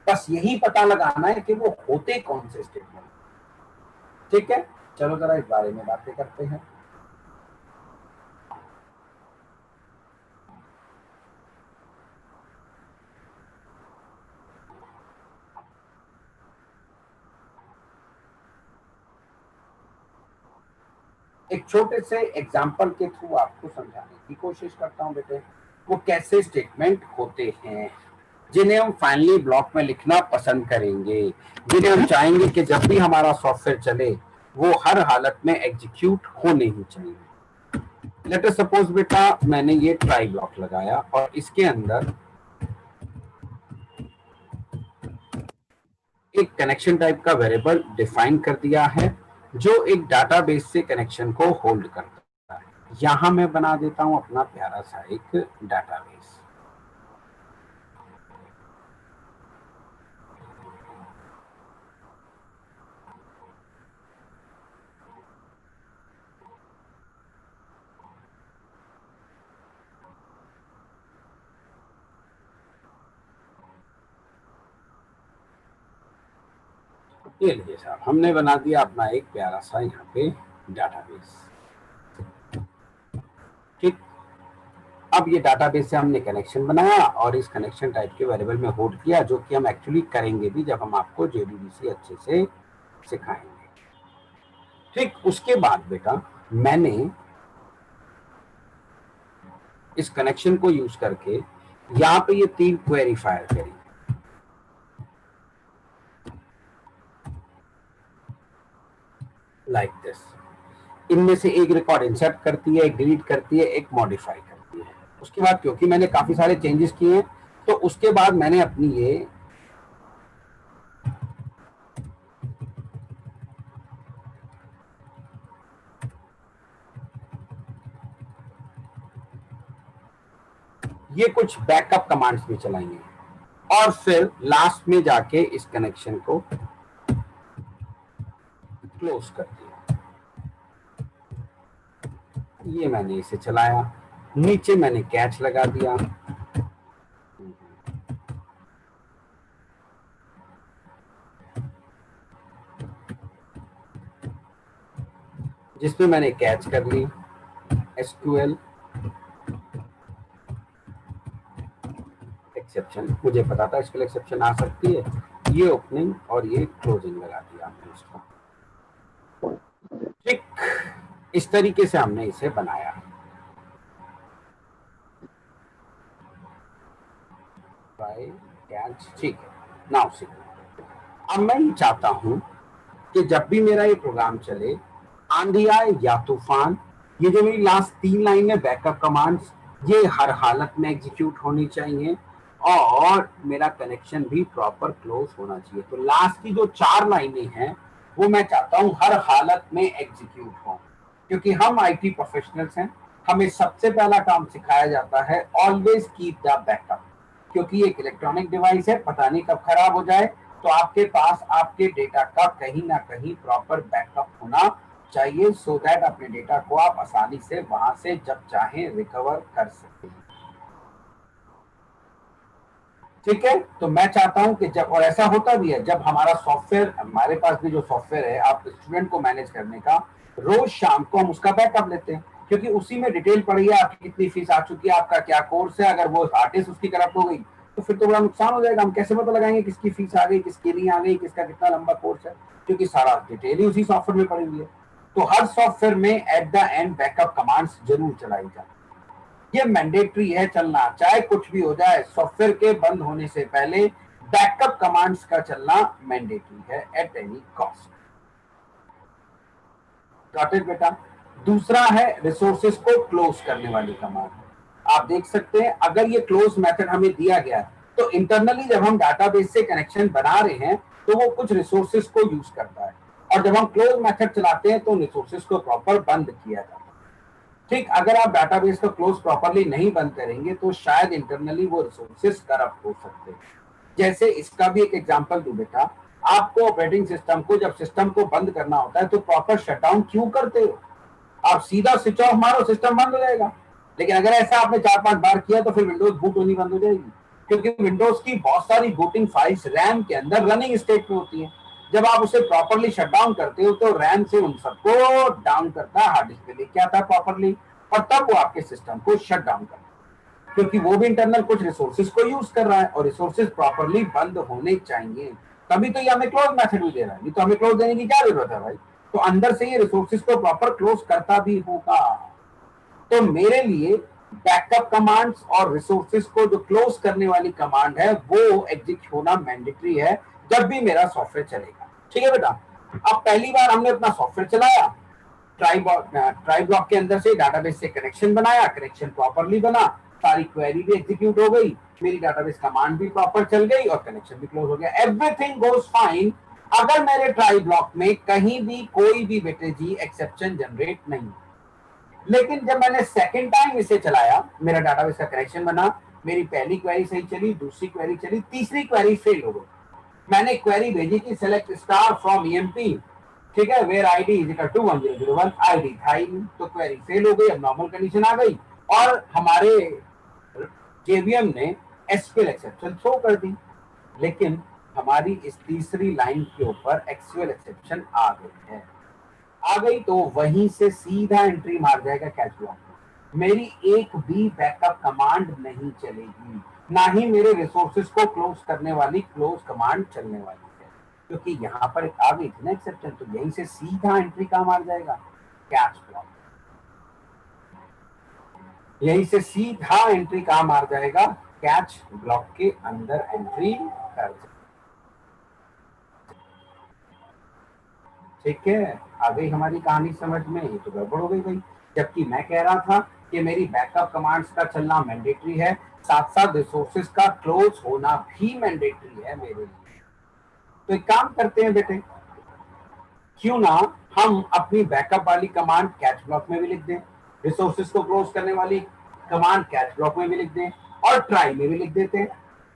बस यही पता लगाना है कि वो होते कौन से स्टेटमेंट। ठीक है, चलो जरा इस बारे में बातें करते हैं। एक छोटे से एग्जाम्पल के थ्रू आपको समझाने की कोशिश करता हूं बेटे, वो कैसे स्टेटमेंट होते हैं जिन्हें हम फाइनली ब्लॉक में लिखना पसंद करेंगे, जिन्हें हम चाहेंगे कि जब भी हमारा सॉफ्टवेयर चले वो हर हालत में एग्जीक्यूट होने ही चाहिए। लेट अस सपोज बेटा मैंने ये ट्राई ब्लॉक लगाया और इसके अंदर एक कनेक्शन टाइप का वेरिएबल डिफाइन कर दिया है जो एक डाटाबेस से कनेक्शन को होल्ड करता है। यहां मैं बना देता हूं अपना प्यारा सा एक डाटाबेस। ये लीजिए साहब, हमने बना दिया अपना एक प्यारा सा यहाँ पे डाटाबेस। ठीक, अब ये डाटाबेस से हमने कनेक्शन बनाया और इस कनेक्शन टाइप के वेरिएबल में होल्ड किया, जो कि हम एक्चुअली करेंगे भी जब हम आपको JDBC अच्छे से सिखाएंगे। ठीक, उसके बाद बेटा मैंने इस कनेक्शन को यूज करके यहाँ पे ये 3 क्वेरी फायर करी। लाइक दिस, इनमें से एक रिकॉर्ड इंसर्ट करती है, एक डिलीट करती है, एक मॉडिफाई करती है। उसके बाद क्योंकि मैंने काफी सारे चेंजेस किए हैं तो उसके बाद मैंने अपनी ये कुछ बैकअप कमांड्स भी चलाएंगे और फिर लास्ट में जाके इस कनेक्शन को क्लोज कर दिया। ये मैंने इसे चलाया, नीचे मैंने कैच लगा दिया, जिसमें मैंने कैच कर ली SQL एक्सेप्शन। मुझे पता था SQL एक्सेप्शन आ सकती है, ये ओपनिंग और ये क्लोजिंग लगा दिया हमने उसका। ठीक, इस तरीके से हमने इसे बनाया। कैच, ठीक है। नाउ सी, अब मैं ये चाहता हूं कि जब भी मेरा ये प्रोग्राम चले, आंधी आए या तूफान, ये जो मेरी लास्ट 3 लाइन है बैकअप कमांड्स, ये हर हालत में एग्जीक्यूट होनी चाहिए और मेरा कनेक्शन भी प्रॉपर क्लोज होना चाहिए। तो लास्ट की जो 4 लाइनें हैं वो मैं चाहता हूं हर हालत में एग्जीक्यूट हो, क्योंकि हम IT प्रोफेशनल्स हैं, हमें सबसे पहला काम सिखाया जाता है ऑलवेज कीप द बैकअप, क्योंकि एक इलेक्ट्रॉनिक डिवाइस है, पता नहीं कब खराब हो जाए, तो आपके पास आपके डेटा का कहीं ना कहीं प्रॉपर बैकअप होना चाहिए, सो दैट अपने डेटा को आप आसानी से वहां से जब चाहें रिकवर कर सकें। ठीक है, तो मैं चाहता हूं कि जब, और ऐसा होता भी है जब हमारा सॉफ्टवेयर, हमारे पास भी जो सॉफ्टवेयर है आप स्टूडेंट को मैनेज करने का, रोज शाम को हम उसका बैकअप लेते हैं, क्योंकि उसी में डिटेल पड़ी है आपकी कितनी फीस आ चुकी है, आपका क्या कोर्स है। अगर वो आर्टिस्ट उसकी करप्ट हो गई तो फिर तो बड़ा नुकसान हो जाएगा। हम कैसे पता लगाएंगे किसकी फीस आ गई, किसकी नहीं आ गई, किसका कितना लंबा कोर्स है, क्योंकि सारा डिटेल ही उसी सॉफ्टवेयर में पड़ी हुई है। तो हर सॉफ्टवेयर में at the end backup commands जरूर चलाई जाए, ये मैंडेटरी है चलना, चाहे कुछ भी हो जाए। सॉफ्टवेयर के बंद होने से पहले बैकअप कमांड्स का चलना मैंडेटरी है at any cost. Got it बेटा। दूसरा है रिसोर्सेज को क्लोज करने वाली कमांड। आप देख सकते हैं अगर ये क्लोज मेथड हमें दिया गया तो इंटरनली जब हम डाटाबेस से कनेक्शन बना रहे हैं तो वो कुछ रिसोर्सेज को यूज करता है, और जब हम क्लोज मेथड चलाते हैं तो रिसोर्सेज को प्रॉपर बंद किया जाता है। ठीक, अगर आप डाटाबेस को क्लोज प्रॉपरली नहीं बंद करेंगे तो शायद इंटरनली वो रिसोर्सेज करप्ट हो सकते हैं। जैसे इसका भी एक एग्जांपल दूं बेटा, आपको ऑपरेटिंग सिस्टम को जब सिस्टम को बंद करना होता है तो प्रॉपर शटडाउन क्यों करते हो? आप सीधा स्विच ऑफ मारो, सिस्टम बंद हो जाएगा। लेकिन अगर ऐसा आपने 4-5 बार किया तो फिर विंडोज बूट होनी बंद हो जाएगी, क्योंकि विंडोज की बहुत सारी बूटिंग फाइल्स रैम के अंदर रनिंग स्टेट में होती हैं। जब आप उसे प्रॉपरली शट डाउन करते हो तो रैम से उन सबको डाउन करता है, हार्ड डिस्क पे लेके आता है प्रॉपरली, और तब वो आपके सिस्टम को शट डाउन करता है, क्योंकि वो भी इंटरनल कुछ रिसोर्सेज को यूज कर रहा है और रिसोर्सेज प्रॉपरली बंद होने चाहिए। तभी तो ये हमें क्लोज मेथड भी दे रहा है, नहीं तो हमें क्लोज देने की क्या जरूरत है भाई? तो अंदर से ये रिसोर्सेज को प्रॉपर क्लोज करता भी होगा। तो मेरे लिए बैकअप कमांड्स और रिसोर्सेज को जो क्लोज करने वाली कमांड है वो एग्जीक्यूट होना मैंडेटरी है जब भी मेरा सॉफ्टवेयर चलेगा। ठीक है बेटा, अब पहली बार हमने अपना सॉफ्टवेयर चलाया, ट्राई ब्लॉक के अंदर से डाटाबेस से कनेक्शन बनाया, कनेक्शन प्रॉपरली बना, सारी क्वेरी भी एग्जीक्यूट हो गई, मेरी डाटाबेस कमांड भी प्रॉपर चल गई और कनेक्शन भी क्लोज हो गया, एवरीथिंग गोज फाइन। अगर मेरे ट्राई ब्लॉक में कहीं भी कोई भी बेटे जी एक्सेप्शन जनरेट नहीं। लेकिन जब मैंने सेकंड टाइम इसे चलाया, मेरा डाटाबेस का कनेक्शन बना, मेरी पहली क्वेरी सही चली, दूसरी क्वेरी चली, तीसरी क्वेरी फेल हो गई। मैंने क्वेरी भेजी कि सेलेक्ट स्टार फ्रॉम ईएमपी, ठीक है, where ID is equal to 1001, ID था ही नहीं, तो क्वेरी फेल हो गई। अब नॉर्मल कंडीशन आ गई और हमारे जेवीएम ने एसक्यूएल एक्सेप्शन थ्रो कर दी। लेकिन हमारी इस तीसरी लाइन के ऊपर एक्सक्यूएल एक्सेप्शन आ गई है, आ गई तो वहीं से सीधा एंट्री मार जाएगा कैच ब्लॉक में। मेरी एक भी बैकअप कमांड नहीं चलेगी, ना ही मेरे रिसोर्सेज को क्लोज करने वाली क्लोज कमांड चलने वाली है, क्योंकि यहाँ पर एक आ गई थी ना एक्सेप्शन, तो यहीं से सीधा एंट्री कहाँ मार जाएगा? Catch block. यहीं से सीधा एंट्री कहाँ मार जाएगा? कैच ब्लॉक के अंदर एंट्री कर। ठीक है, आ गई हमारी कहानी समझ में? ये तो गड़बड़ हो गई भाई। जबकि मैं कह रहा था कि मेरी बैकअप कमांड्स का चलना मैंडेटरी है, साथ साथ रिसोर्सेज का क्लोज होना भी मैंडेटरी है मेरे लिए। तो एक काम करते हैं बेटे, क्यों ना हम अपनी बैकअप वाली कमांड कैच ब्लॉक में भी लिख दें, रिसोर्सेज को क्लोज करने वाली कमांड कैच ब्लॉक में भी लिख दें और ट्राई में भी लिख देते हैं।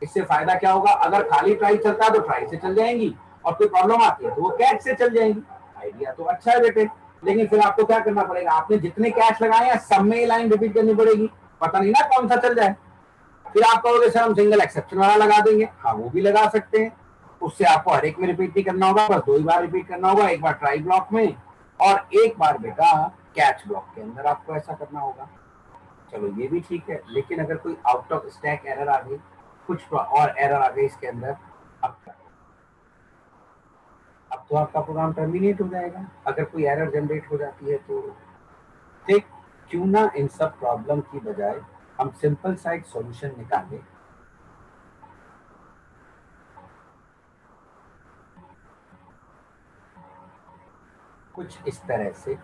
इससे फायदा क्या होगा? अगर खाली ट्राई चलता है तो ट्राई से चल जाएंगी, और कोई प्रॉब्लम आती है तो वो कैच से चल जाएंगी। आइडिया तो अच्छा है बेटे, लेकिन फिर आपको क्या करना पड़ेगा? आपने जितने कैच लगाए हैं सब में ये लाइन रिपीट करनी पड़ेगी, पता नहीं ना कौन सा चल जाए। फिर आप कहोगे सर हम सिंगल एक्सेप्शन वाला लगा देंगे, हाँ वो भी लगा सकते हैं, उससे आपको हर एक में रिपीट नहीं करना होगा, बस 2 ही बार रिपीट करना होगा, एक बार ट्राई ब्लॉक में और एक बार बेटा कैच ब्लॉक के अंदर आपको ऐसा करना होगा। चलो ये भी ठीक है, लेकिन अगर कोई आउट ऑफ स्टैक एरर आ गई, कुछ और एरर आ गई इसके अंदर, अब तो आपका प्रोग्राम टर्मिनेट हो जाएगा अगर कोई एरर जनरेट हो जाती है तो। ठीक, क्यों ना इन सब प्रॉब्लम की बजाय हम सिंपल सा एक सॉल्यूशन निकालें। कुछ इस तरह से,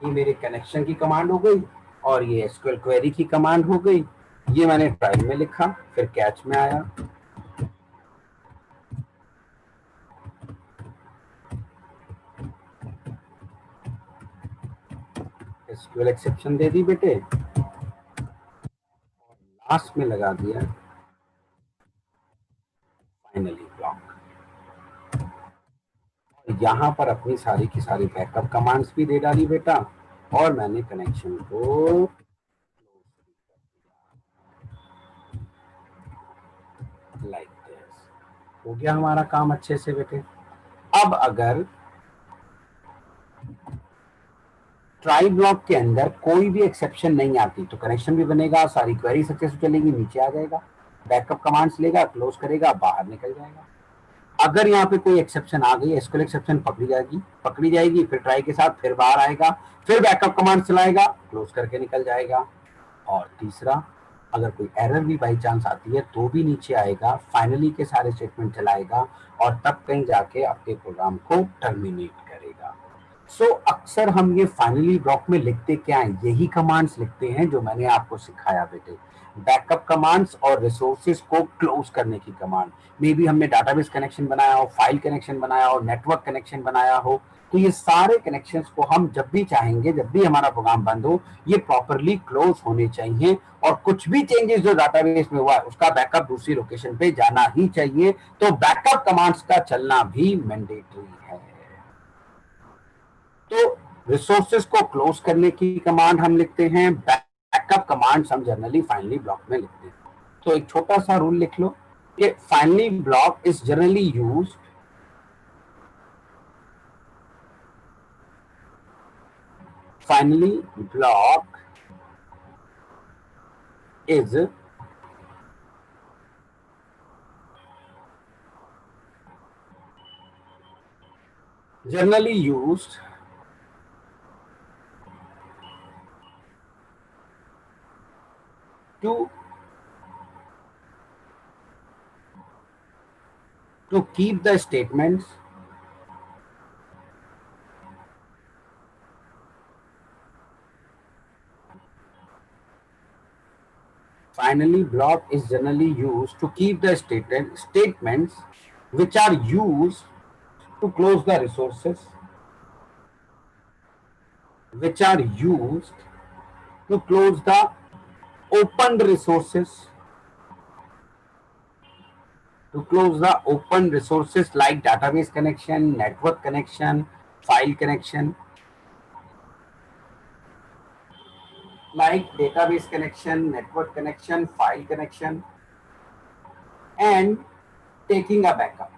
ये मेरे कनेक्शन की कमांड हो गई और ये एसक्यूएल क्वेरी की कमांड हो गई। ये मैंने ट्राई में लिखा, फिर कैच में आया, एसक्यूएल एक्सेप्शन दे दी बेटे, और लास्ट में लगा दिया फाइनली ब्लॉक। यहाँ पर अपनी सारी की सारी बैकअप कमांड्स भी दे डाली बेटा, और मैंने कनेक्शन को लाइक दिस। हो गया हमारा काम अच्छे से बेटे। अब अगर ट्राई ब्लॉक के अंदर कोई भी एक्सेप्शन नहीं आती तो कनेक्शन भी बनेगा, सारी क्वेरी सक्सेस चलेगी, नीचे आ जाएगा, बैकअप कमांड्स लेगा, क्लोज करेगा, बाहर निकल जाएगा। अगर यहाँ पे कोई एक्सेप्शन आ गई, एसक्यूएल एक्सेप्शन पकड़ी जाएगी, फिर ट्राई के साथ फिर बाहर आएगा, फिर बैकअप कमांड चलाएगा, क्लोज करके निकल जाएगा। और तीसरा, अगर कोई एरर भी बाई चांस आती है तो भी नीचे आएगा, फाइनली के सारे स्टेटमेंट चलाएगा और तब कहीं जाके आपके प्रोग्राम को टर्मिनेट करेगा। सो अक्सर हम ये फाइनली ब्लॉक में लिखते क्या है? यही कमांड्स लिखते हैं जो मैंने आपको सिखाया बेटे, बैकअप कमांड्स और रिसोर्सेज को क्लोज करने की कमांड। मे बी हमने डाटाबेस कनेक्शन बनाया हो, फाइल कनेक्शन बनाया हो, नेटवर्क कनेक्शन बनाया हो, तो ये सारे कनेक्शंस को हम जब भी चाहेंगे, जब भी हमारा प्रोग्राम बंद हो, ये प्रॉपरली क्लोज होने चाहिए और कुछ भी चेंजेस जो डाटाबेस में हुआ उसका बैकअप दूसरी लोकेशन पे जाना ही चाहिए। तो बैकअप कमांड्स का चलना भी मैंडेटरी है। तो रिसोर्सेज को क्लोज करने की कमांड हम लिखते हैं, बैकअप कमांड्स हम जनरली फाइनली ब्लॉक में लिखते हैं। तो एक छोटा सा रूल लिख लो कि finally block is generally used finally block is generally used to keep the statements finally block is generally used to keep the statements which are used to close the resources, which are used to close the open resources, to close the open resources like database connection, network connection, file connection, like database connection, network connection, file connection, and taking a backup.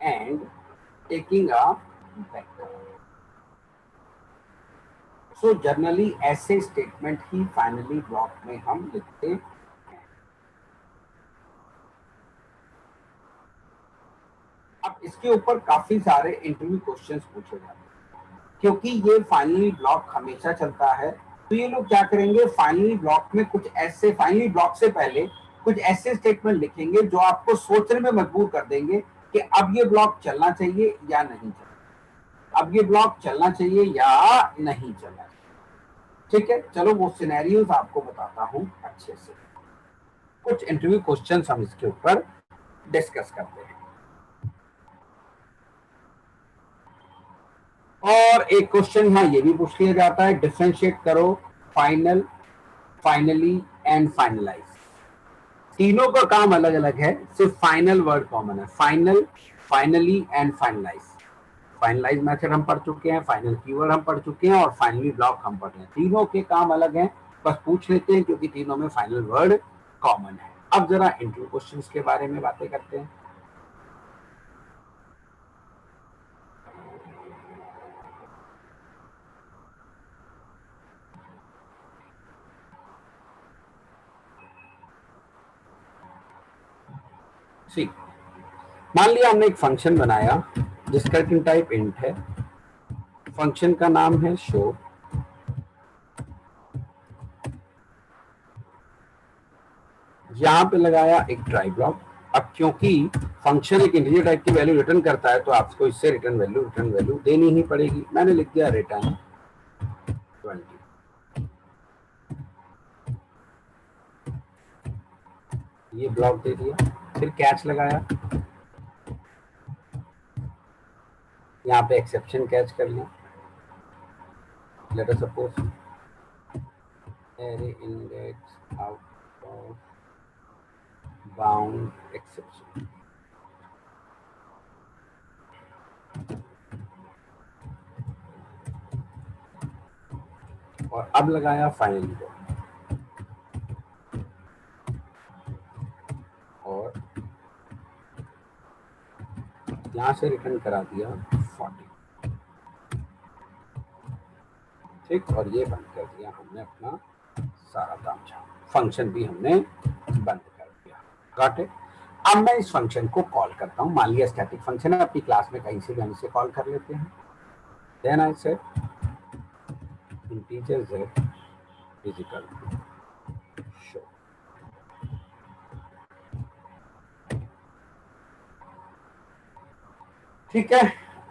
And taking a backup. So generally ऐसे statement ही finally block में हम लिखते हैं। अब इसके ऊपर काफी सारे इंटरव्यू क्वेश्चंस पूछे जाते हैं, क्योंकि ये फाइनली ब्लॉक हमेशा चलता है। तो ये लोग क्या करेंगे, फाइनली ब्लॉक में कुछ ऐसे, फाइनली ब्लॉक से पहले कुछ ऐसे स्टेटमेंट लिखेंगे जो आपको सोचने में मजबूर कर देंगे कि अब ये ब्लॉक चलना चाहिए या नहीं चलना, अब ये ब्लॉक चलना चाहिए या नहीं चलना चाहिए। ठीक है, चलो वो सिनेरियोज आपको बताता हूं अच्छे से। कुछ इंटरव्यू क्वेश्चंस हम इसके ऊपर डिस्कस करते हैं। और एक क्वेश्चन यहाँ ये भी पूछ लिया जाता है, डिफरेंशिएट करो फाइनल, फाइनली एंड फाइनलाइज। तीनों का काम अलग अलग है, सिर्फ फाइनल वर्ड कॉमन है। Final, finally and finalize. Finalize method हम पढ़ चुके हैं, फाइनल कीवर्ड हम पढ़ चुके हैं और फाइनली ब्लॉक हम पढ़ रहे हैं। तीनों के काम अलग हैं, बस पूछ लेते हैं क्योंकि तीनों में फाइनल वर्ड कॉमन है। अब जरा इंटरव्यू क्वेश्चंस के बारे में बातें करते हैं। मान लिया हमने एक फंक्शन बनाया जिसका टाइप इंट है, फंक्शन का नाम है शो। यहां पे लगाया एक ट्राई ब्लॉक। अब क्योंकि फंक्शन एक इंटीजर टाइप की वैल्यू रिटर्न करता है तो आपको इससे रिटर्न वैल्यू देनी ही पड़ेगी। मैंने लिख दिया रिटर्न 20। ये ब्लॉक दे दिया, फिर कैच लगाया, यहाँ पे एक्सेप्शन कैच कर लिया। Let us suppose array index out of bound exception। और अब लगाया फाइनली और यहां से रिटर्न करा दिया 40। ठीक, और ये बंद कर दिया हमने अपना सारा काम। फंक्शन भी हमने बंद कर दिया। Got it. अब मैं इस फंक्शन को कॉल करता हूं। मान लिया स्टैटिक फंक्शन है, अपनी क्लास में कहीं से भी हम इसे कॉल कर लेते हैं। Then I said integer z is equal to show। ठीक है,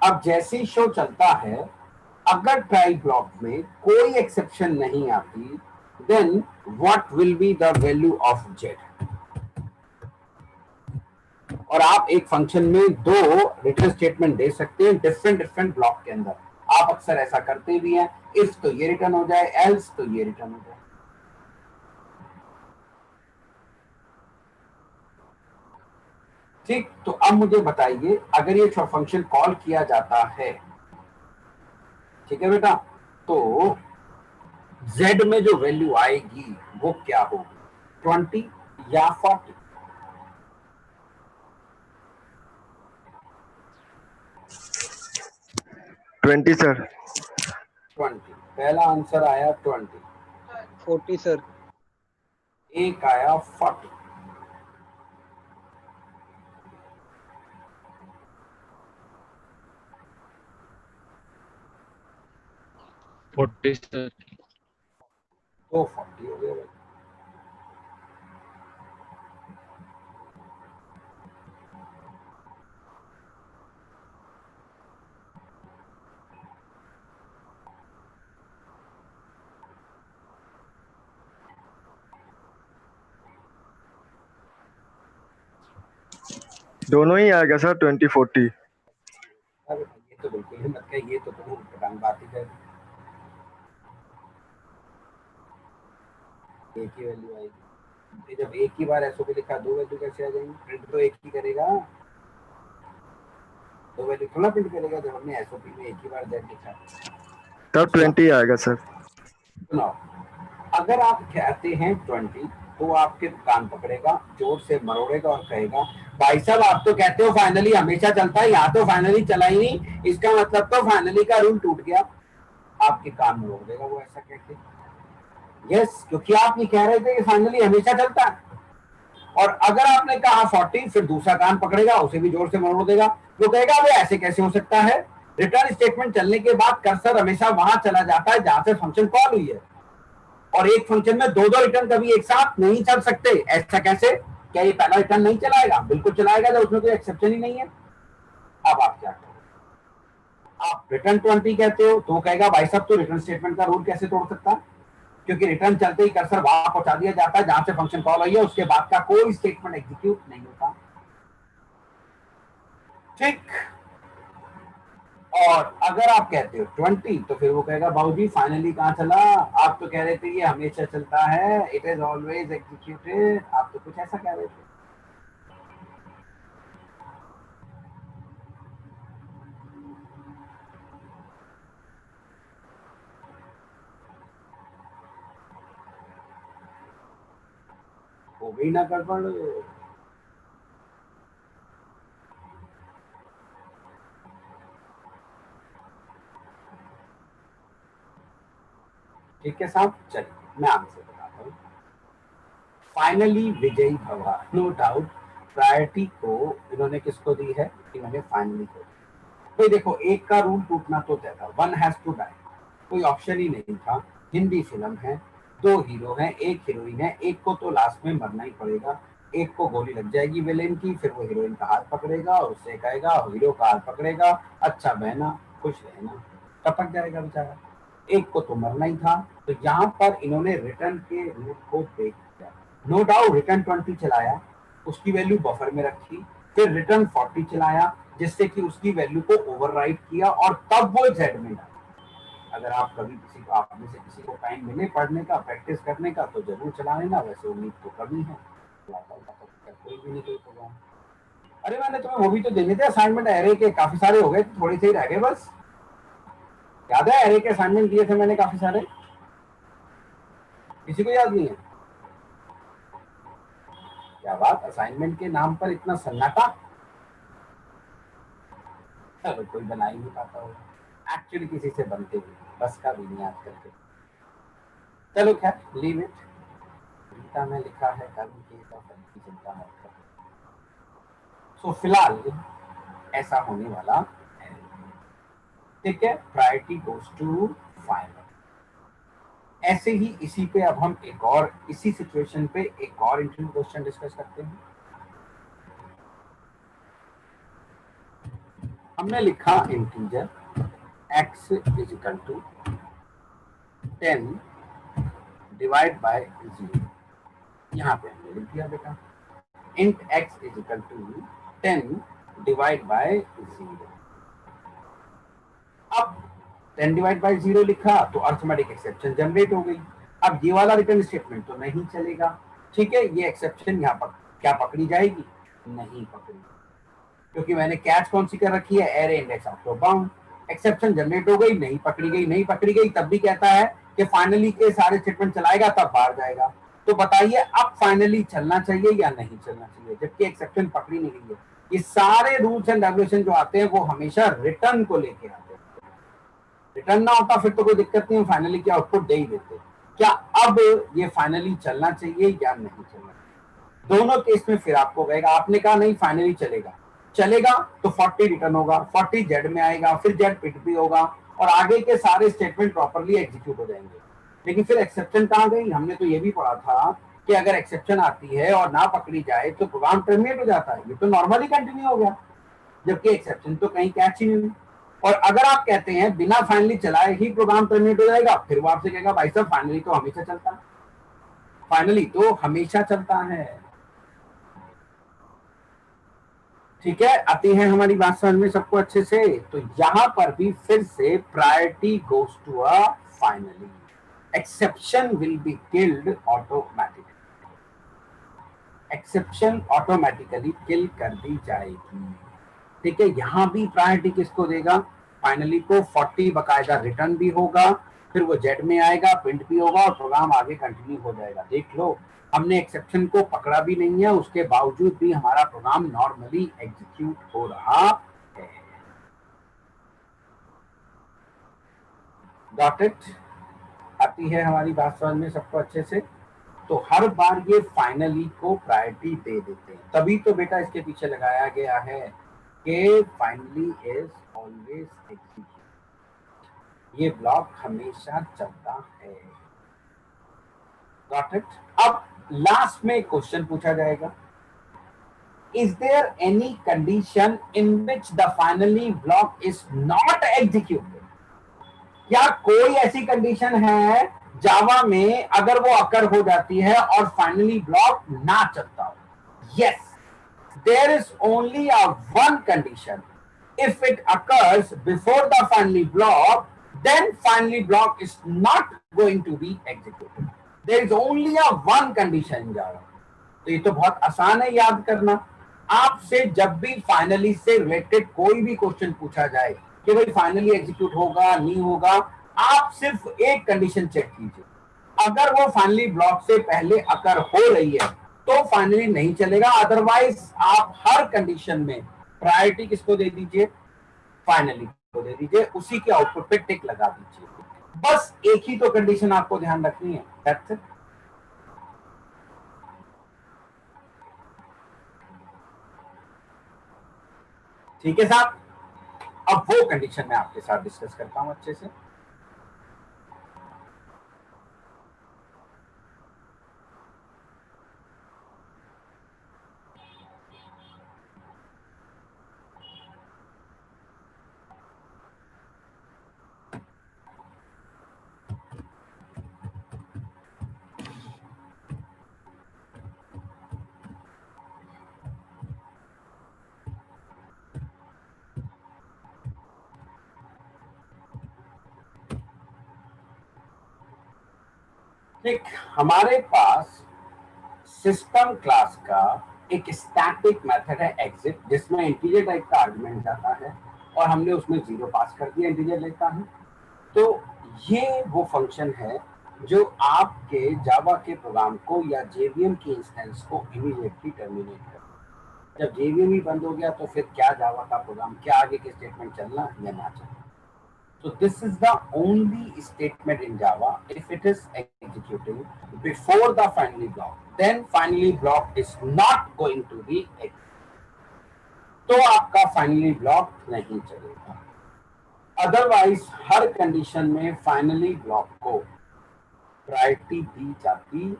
अब जैसे ही शो चलता है, अगर ट्राई ब्लॉक में कोई एक्सेप्शन नहीं आती, then what will be the value of z। और आप एक फंक्शन में दो रिटर्न स्टेटमेंट दे सकते हैं डिफरेंट डिफरेंट ब्लॉक के अंदर। आप अक्सर ऐसा करते भी हैं, इफ तो ये रिटर्न हो जाए, एल्स तो ये रिटर्न हो जाए। ठीक, तो अब मुझे बताइए, अगर ये फंक्शन कॉल किया जाता है, ठीक है बेटा, तो z में जो वैल्यू आएगी वो क्या होगी, 20 या 40? 20 सर। 20, पहला आंसर आया 20, 40 सर। एक आया 40। सर। तो 40 हो गया। दोनों ही आ गया सर 2040। अरे ये तो बिल्कुल ही मत कहिए, ये तो तुम पटांग बात ही कर, एक ही वैल्यू आएगी। जब एक ही बार एसओपी लिखा, दो वैल्यू कैसे आ जाएंगी? प्रिंट तो एक ही करेगा, दो वैल्यू थोड़ा प्रिंट करेगा। जब हमने एसओपी में एक ही बार z लिखा, तब 20 आएगा सर। सुनो, अगर आप कहते हैं 20, तो आपके कान पकड़ेगा, जोर से मरोड़ेगा और कहेगा, भाई साहब आप तो कहते हो फाइनली हमेशा चलता है, यहाँ तो फाइनली चला ही नहीं, इसका मतलब तो फाइनली का रूल टूट गया। आपके कान मरोड़ देगा वो ऐसा कहते। यस, क्योंकि आप ये कह रहे थे कि फाइनली हमेशा चलता है। और अगर आपने कहा 40, फिर दूसरा कान पकड़ेगा, उसे भी जोर से मरोड़ देगा। वो कहेगा वो ऐसे कैसे हो सकता है, रिटर्न स्टेटमेंट चलने के बाद कर्सर हमेशा वहां चला जाता है जहां से फंक्शन कॉल हुई है, और एक फंक्शन में दो दो रिटर्न कभी एक साथ नहीं चल सकते। ऐसा कैसे? क्या ये पहला रिटर्न नहीं चलाएगा? बिल्कुल चलाएगा, जब उसमें कोई एक्सेप्शन ही नहीं है। अब आप क्या करें? आप रिटर्न 20 कहते हो, तो कहेगा भाई साहब तो रिटर्न स्टेटमेंट का रूल कैसे तोड़ सकता है, क्योंकि रिटर्न चलते ही कर्सर वहां पहुंचा दिया जाता है जहां से फंक्शन कॉल हुई है, उसके बाद का कोई स्टेटमेंट एग्जीक्यूट नहीं होता। ठीक, और अगर आप कहते हो 20, तो फिर वो कहेगा बाबूजी फाइनली कहां चला, आप तो कह रहे थे ये हमेशा चलता है, इट इज ऑलवेज एग्जीक्यूटेड, आप तो कुछ ऐसा कह रहे थे। हो गई ना गड़बड़। ठीक है साहब, चलिए मैं आंसर बताता हूँ। फाइनली विजयी भवा, नो डाउट। प्रायोरिटी को इन्होंने किसको दी है? इन्होंने फाइनली को। तो देखो, एक का रूल टूटना तो तय था, वन हैज टू डाई, कोई ऑप्शन ही नहीं था। हिंदी फिल्म है, दो हीरो हैं, एक हीरोइन है, एक को तो लास्ट में मरना ही पड़ेगा। एक को गोली लग जाएगी विलेन की, फिर वो हीरोइन का हाथ पकड़ेगा और उससे कहेगा, हीरो का हाथ पकड़ेगा, अच्छा बहना खुश रहना, टपक जाएगा बेचारा। एक को तो मरना ही था। तो यहाँ पर इन्होंने रिटर्न के रूल को ब्रेक किया। नो डाउट रिटर्न 20 चलाया, उसकी वैल्यू बफर में रखी, फिर रिटर्न 40 चलाया, जिससे कि उसकी वैल्यू को ओवरराइट किया, और तब वो जेड में डाला। अगर आप कभी किसी को, आप में से किसी को टाइम मिले पढ़ने का, प्रैक्टिस करने का, तो जरूर चला लेना। वैसे उम्मीद तो कमी है, कोई भी नहीं कोई प्रोग्राम। अरे मैंने तुम्हें वो भी तो देने थे असाइनमेंट, एरे के काफी सारे हो गए, थोड़े से ही रह गए बस। याद है एरे के असाइनमेंट दिए थे मैंने काफी सारे, किसी को याद नहीं है? क्या बात, असाइनमेंट के नाम पर इतना सन्नाटा। चलो कोई बना ही नहीं पाता होगा, एक्चुअली किसी से बनते भी नहीं, बस का भी नहीं आजकल के। चलो खैर, लीव इट। गीता में लिखा है कर्म की तो फल की चिंता मत करो। सो फिलहाल ऐसा होने वाला है। ठीक है, प्रायोरिटी गोज टू फाइनल। ऐसे ही इसी पे अब हम एक और इसी सिचुएशन पे एक और इंटरव्यू क्वेश्चन डिस्कस करते हैं। हमने लिखा integer x is equal to 10 divide by 0। यहाँ पे हमने लिख दिया बेटा int x is equal to 10 divide by 0। अब 10 डिवाइड बाय 0 लिखा तो अर्थमेटिक एक्सेप्शन जनरेट हो गई। अब ये वाला रिटर्न स्टेटमेंट तो नहीं चलेगा, ठीक है। ये एक्सेप्शन यहाँ पर क्या पकड़ी जाएगी? नहीं पकड़ी, क्योंकि मैंने कैच कौन सी कर रखी है? Array index out of bound. Exception generate हो गई, नहीं पकड़ी गई, नहीं पकड़ी गई, तब भी कहता है कि फाइनली के सारे स्टेटमेंट चलाएगा तब बाहर जाएगा। तो बताइए अब फाइनली चलना चाहिए या नहीं चलना चाहिए, जबकि एक्सेप्शन पकड़ी नहीं गई है। ये सारे रूल्स एंड रेगुलेशन जो आते हैं वो हमेशा रिटर्न को लेके आते हैं। रिटर्न ना होता फिर तो कोई दिक्कत नहीं, फाइनली की आउटपुट दे ही देते। क्या अब ये फाइनली चलना चाहिए या नहीं चलना चाहिए? दोनों केस में फिर आपको कहेगा, आपने कहा नहीं फाइनली चलेगा, चलेगा तो 40 रिटर्न होगा, 40 जेड में आएगा, फिर जेड पिट भी होगा और आगे के सारे स्टेटमेंट प्रॉपर्ली एग्जीक्यूट हो जाएंगे। लेकिन फिर एक्सेप्शन कहाँ गई? हमने तो ये भी पढ़ा था कि अगर एक्सेप्शन आती है और ना पकड़ी जाए तो प्रोग्राम टर्मिनेट हो जाता है। ये तो नॉर्मली कंटिन्यू हो गया, जबकि एक्सेप्शन तो कहीं कैच ही नहीं हुई। और अगर आप कहते हैं बिना फाइनली चलाए ही प्रोग्राम टर्मिनेट हो जाएगा, फिर वो आपसे कहेगा भाई साहब फाइनली तो हमेशा चलता है, फाइनली तो हमेशा चलता है। ठीक है, आती है हमारी बात समझ में सबको अच्छे से? तो यहां पर भी फिर से priority goes to a finally, exception will be killed automatically, exception automatically kill कर दी जाएगी। ठीक है, यहां भी प्रायोरिटी किसको देगा? फाइनली को। 40 बकायदा रिटर्न भी होगा, फिर वो जेड में आएगा, प्रिंट भी होगा और प्रोग्राम आगे कंटिन्यू हो जाएगा। देख लो, हमने एक्सेप्शन को पकड़ा भी नहीं है, उसके बावजूद भी हमारा प्रोग्राम नॉर्मली एग्जीक्यूट हो रहा है। Got it? आती है हमारी बात समझ में सबको अच्छे से? तो हर बार ये फाइनली को प्रायोरिटी दे देते हैं, तभी तो बेटा इसके पीछे लगाया गया है कि फाइनली इज ऑलवेज एग्जीक्यूट, ये ब्लॉक हमेशा चलता है। Got it? अब लास्ट में क्वेश्चन पूछा जाएगा, is there any condition in which the finally block is not executed? क्या कोई ऐसी कंडीशन है जावा में अगर वो अकर हो जाती है और फाइनली ब्लॉक ना चलता हो? Yes, there is only a one condition. If it occurs before the finally block, then finally block is not going to be executed. There is only a one condition in Java. तो ये तो बहुत आसान है याद करना। आपसे जब भी फाइनली से रिलेटेड कोई भी क्वेश्चन पूछा जाए कि भाई फाइनली एग्जीक्यूट होगा नहीं होगा, आप सिर्फ एक कंडीशन चेक कीजिए, अगर वो फाइनली ब्लॉक से पहले अकर हो रही है तो फाइनली नहीं चलेगा, अदरवाइज आप हर कंडीशन में प्रायोरिटी किसको दे दीजिए? फाइनली को दे दीजिए, उसी के आउटपुट पे टिक लगा दीजिए। बस एक ही तो कंडीशन आपको ध्यान रखनी है, दैट्स इट। ठीक है साहब, अब वो कंडीशन मैं आपके साथ डिस्कस करता हूं अच्छे से। देख, हमारे पास सिस्टम क्लास का एक स्टैटिक मेथड है एग्जिट, जिसमें इंटीजर टाइप का आर्गुमेंट जाता है और हमने उसमें 0 पास कर दिया, इंटीजर लेता है। तो ये वो फंक्शन है जो आपके जावा के प्रोग्राम को या जेवीएम की इंस्टेंस को इमीडिएटली टर्मिनेट कर। जब जेवीएम ही बंद हो गया तो फिर क्या जावा का प्रोग्राम, क्या आगे के स्टेटमेंट चलना या ना चलना। So this is the only statement in Java. If it is executing before the finally block, then finally block is not going to be executed. तो आपका finally block नहीं चलेगा। अदरवाइज हर कंडीशन में फाइनली ब्लॉक को priority दी जाती है।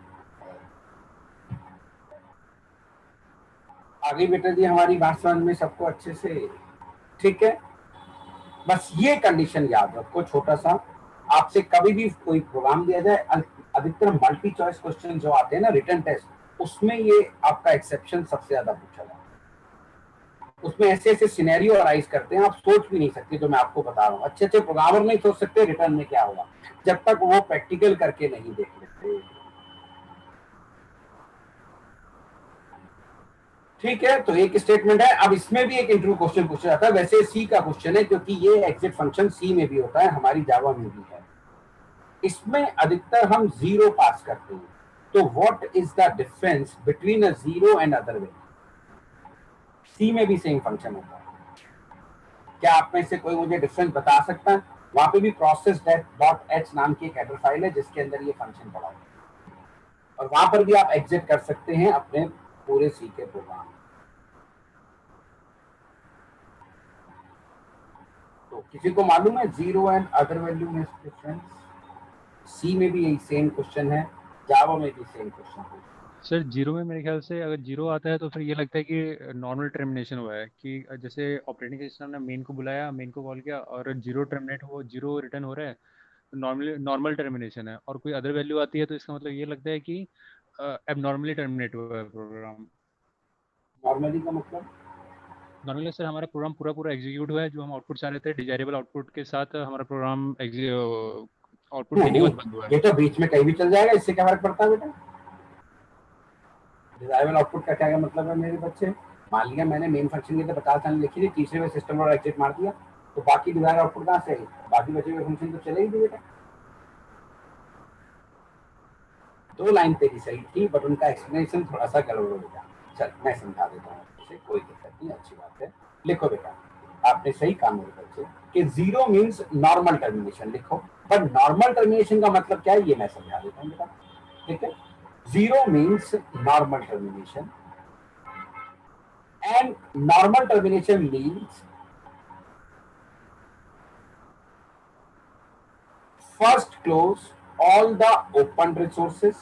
आगे बेटा जी हमारी बात समझ में सबको अच्छे से? ठीक है, बस ये कंडीशन याद रखो, छोटा सा, आपसे कभी भी कोई प्रोग्राम दिया जाए, अधिकतर मल्टी चॉइस क्वेश्चन जो आते हैं ना रिटन टेस्ट, उसमें ये आपका एक्सेप्शन सबसे ज्यादा पूछा जाता है। उसमें ऐसे ऐसे सिनेरियो अराइज करते हैं, आप सोच भी नहीं सकते जो मैं आपको बता रहा हूँ। अच्छे अच्छे प्रोग्रामर नहीं सोच सकते रिटर्न में क्या होगा जब तक वो प्रैक्टिकल करके नहीं देख लेते। ठीक है, तो एक स्टेटमेंट है। अब इसमें भी एक इंटरव्यू क्वेश्चन पूछा जाता है, वैसे सी का क्वेश्चन है क्योंकि ये एग्जिट फंक्शन सी में भी होता है, हमारी जावा में भी है। इसमें अधिकतर हम जीरो पास करते हैं, तो what is the difference between a zero and other value? C में भी सेम फंक्शन होता है, क्या आप में से कोई मुझे डिफरेंस बता सकता है? वहां पे भी प्रोसेस डॉट एच नाम की एक हेडर फाइल है जिसके अंदर ये फंक्शन पड़ा है, और वहां पर भी आप एग्जिट कर सकते हैं अपने पूरे सी के प्रोग्राम। तो किसी को मालूम है जीरो एंड अदर वैल्यू में डिफरेंस? सी में भी यही सेम क्वेश्चन है, जावा में भी सेम क्वेश्चन है। सर जीरो में मेरे ख्याल से अगर जीरो आता है तो फिर ये लगता है कि नॉर्मल टर्मिनेशन हुआ है, कि जैसे ऑपरेटिंग सिस्टम ने मेन को बुलाया, मेन को कॉल किया और जीरो टर्मिनेट हो, जीरो रिटर्न हो रहा है, नॉर्मली नॉर्मल टर्मिनेशन है। और कोई अदर वैल्यू आती है तो इसका मतलब ये लगता है कि एबनॉर्मली टर्मिनेट हुआ है प्रोग्राम। नॉर्मली का मतलब? नॉर्मली सर हमारा प्रोग्राम पूरा पूरा एग्जीक्यूट हुआ है, जो हम आउटपुट चाह रहे थे डिजायरेबल आउटपुट के साथ हमारा प्रोग्राम आउटपुट नहीं देने के नहीं, बाद बंद हुआ है। ये तो बीच में कहीं भी चल जाएगा, इससे क्या फर्क पड़ता है बेटा? डिजायरेबल आउटपुट का क्या मतलब है मेरे बच्चे? मान लिया मैंने मेन फंक्शन की तो 50 लाइन लिखी थी, तीसरे में सिस्टम और एग्जिट मार दिया, तो बाकी डिजायर आउटपुट कहाँ से आई? बाकी बचे हुए फंक्शन तो चले ही नहीं बेटा। दो लाइन तेरी सही थी बट उनका एक्सप्लेनेशन थोड़ा सा गड़बड़ हो गया। चल मैं समझा देता हूँ, इसे कोई दिक्कत नहीं, अच्छी बात है। लिखो बेटा, आपने सही काम मेरे बच्चे कि जीरो मीन्स नॉर्मल टर्मिनेशन लिखो, पर नॉर्मल टर्मिनेशन का मतलब क्या है ये मैं समझा देता हूँ बेटा। ठीक है, zero means normal termination and normal termination means first close all the open resources,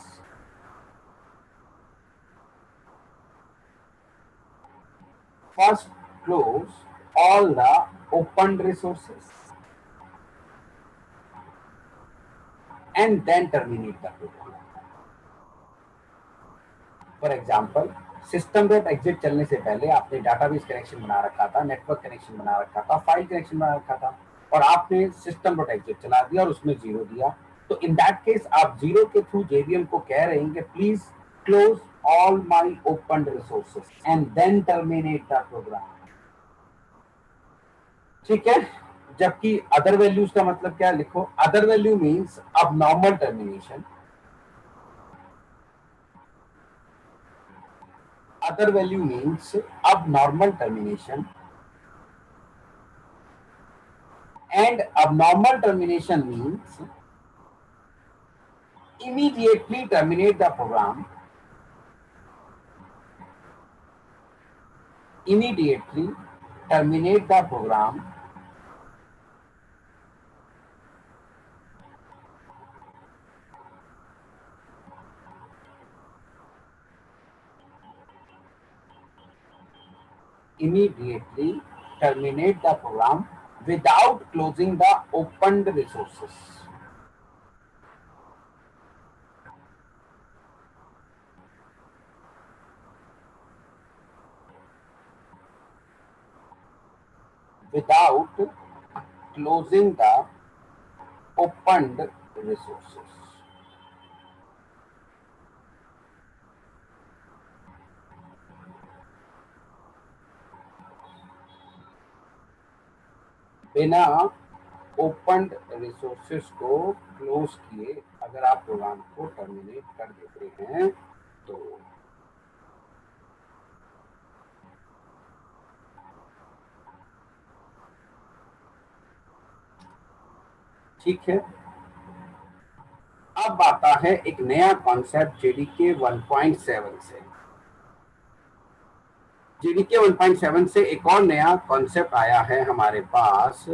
first close all the open resources and then terminate the program. For example, system dot exit चलने से पहले आपने डाटाबेस कनेक्शन बना रखा था, network connection बना रखा था, फाइल कनेक्शन बना रखा था, और आपने सिस्टम डॉट एग्जिट चला दिया और उसमें जीरो दिया, तो इन दैट केस आप जीरो के थ्रू जेवीएम को कह रहे हैं कि please close all my open resources and then terminate the program. ठीक है, जबकि अदर वैल्यूज का मतलब क्या लिखो? अदर वैल्यू मीन्स अब normal termination, other value means abnormal termination, and abnormal termination means immediately terminate the program, immediately terminate the program immediately terminate the program without closing the opened resources. Without closing the opened resources. बिना open resources को close किए अगर आप programme को terminate कर देते हैं तो ठीक है। अब आता है एक नया कॉन्सेप्ट जेडीके 1.7 से। जेडीके 1.7 से एक और नया कॉन्सेप्ट आया है हमारे पास,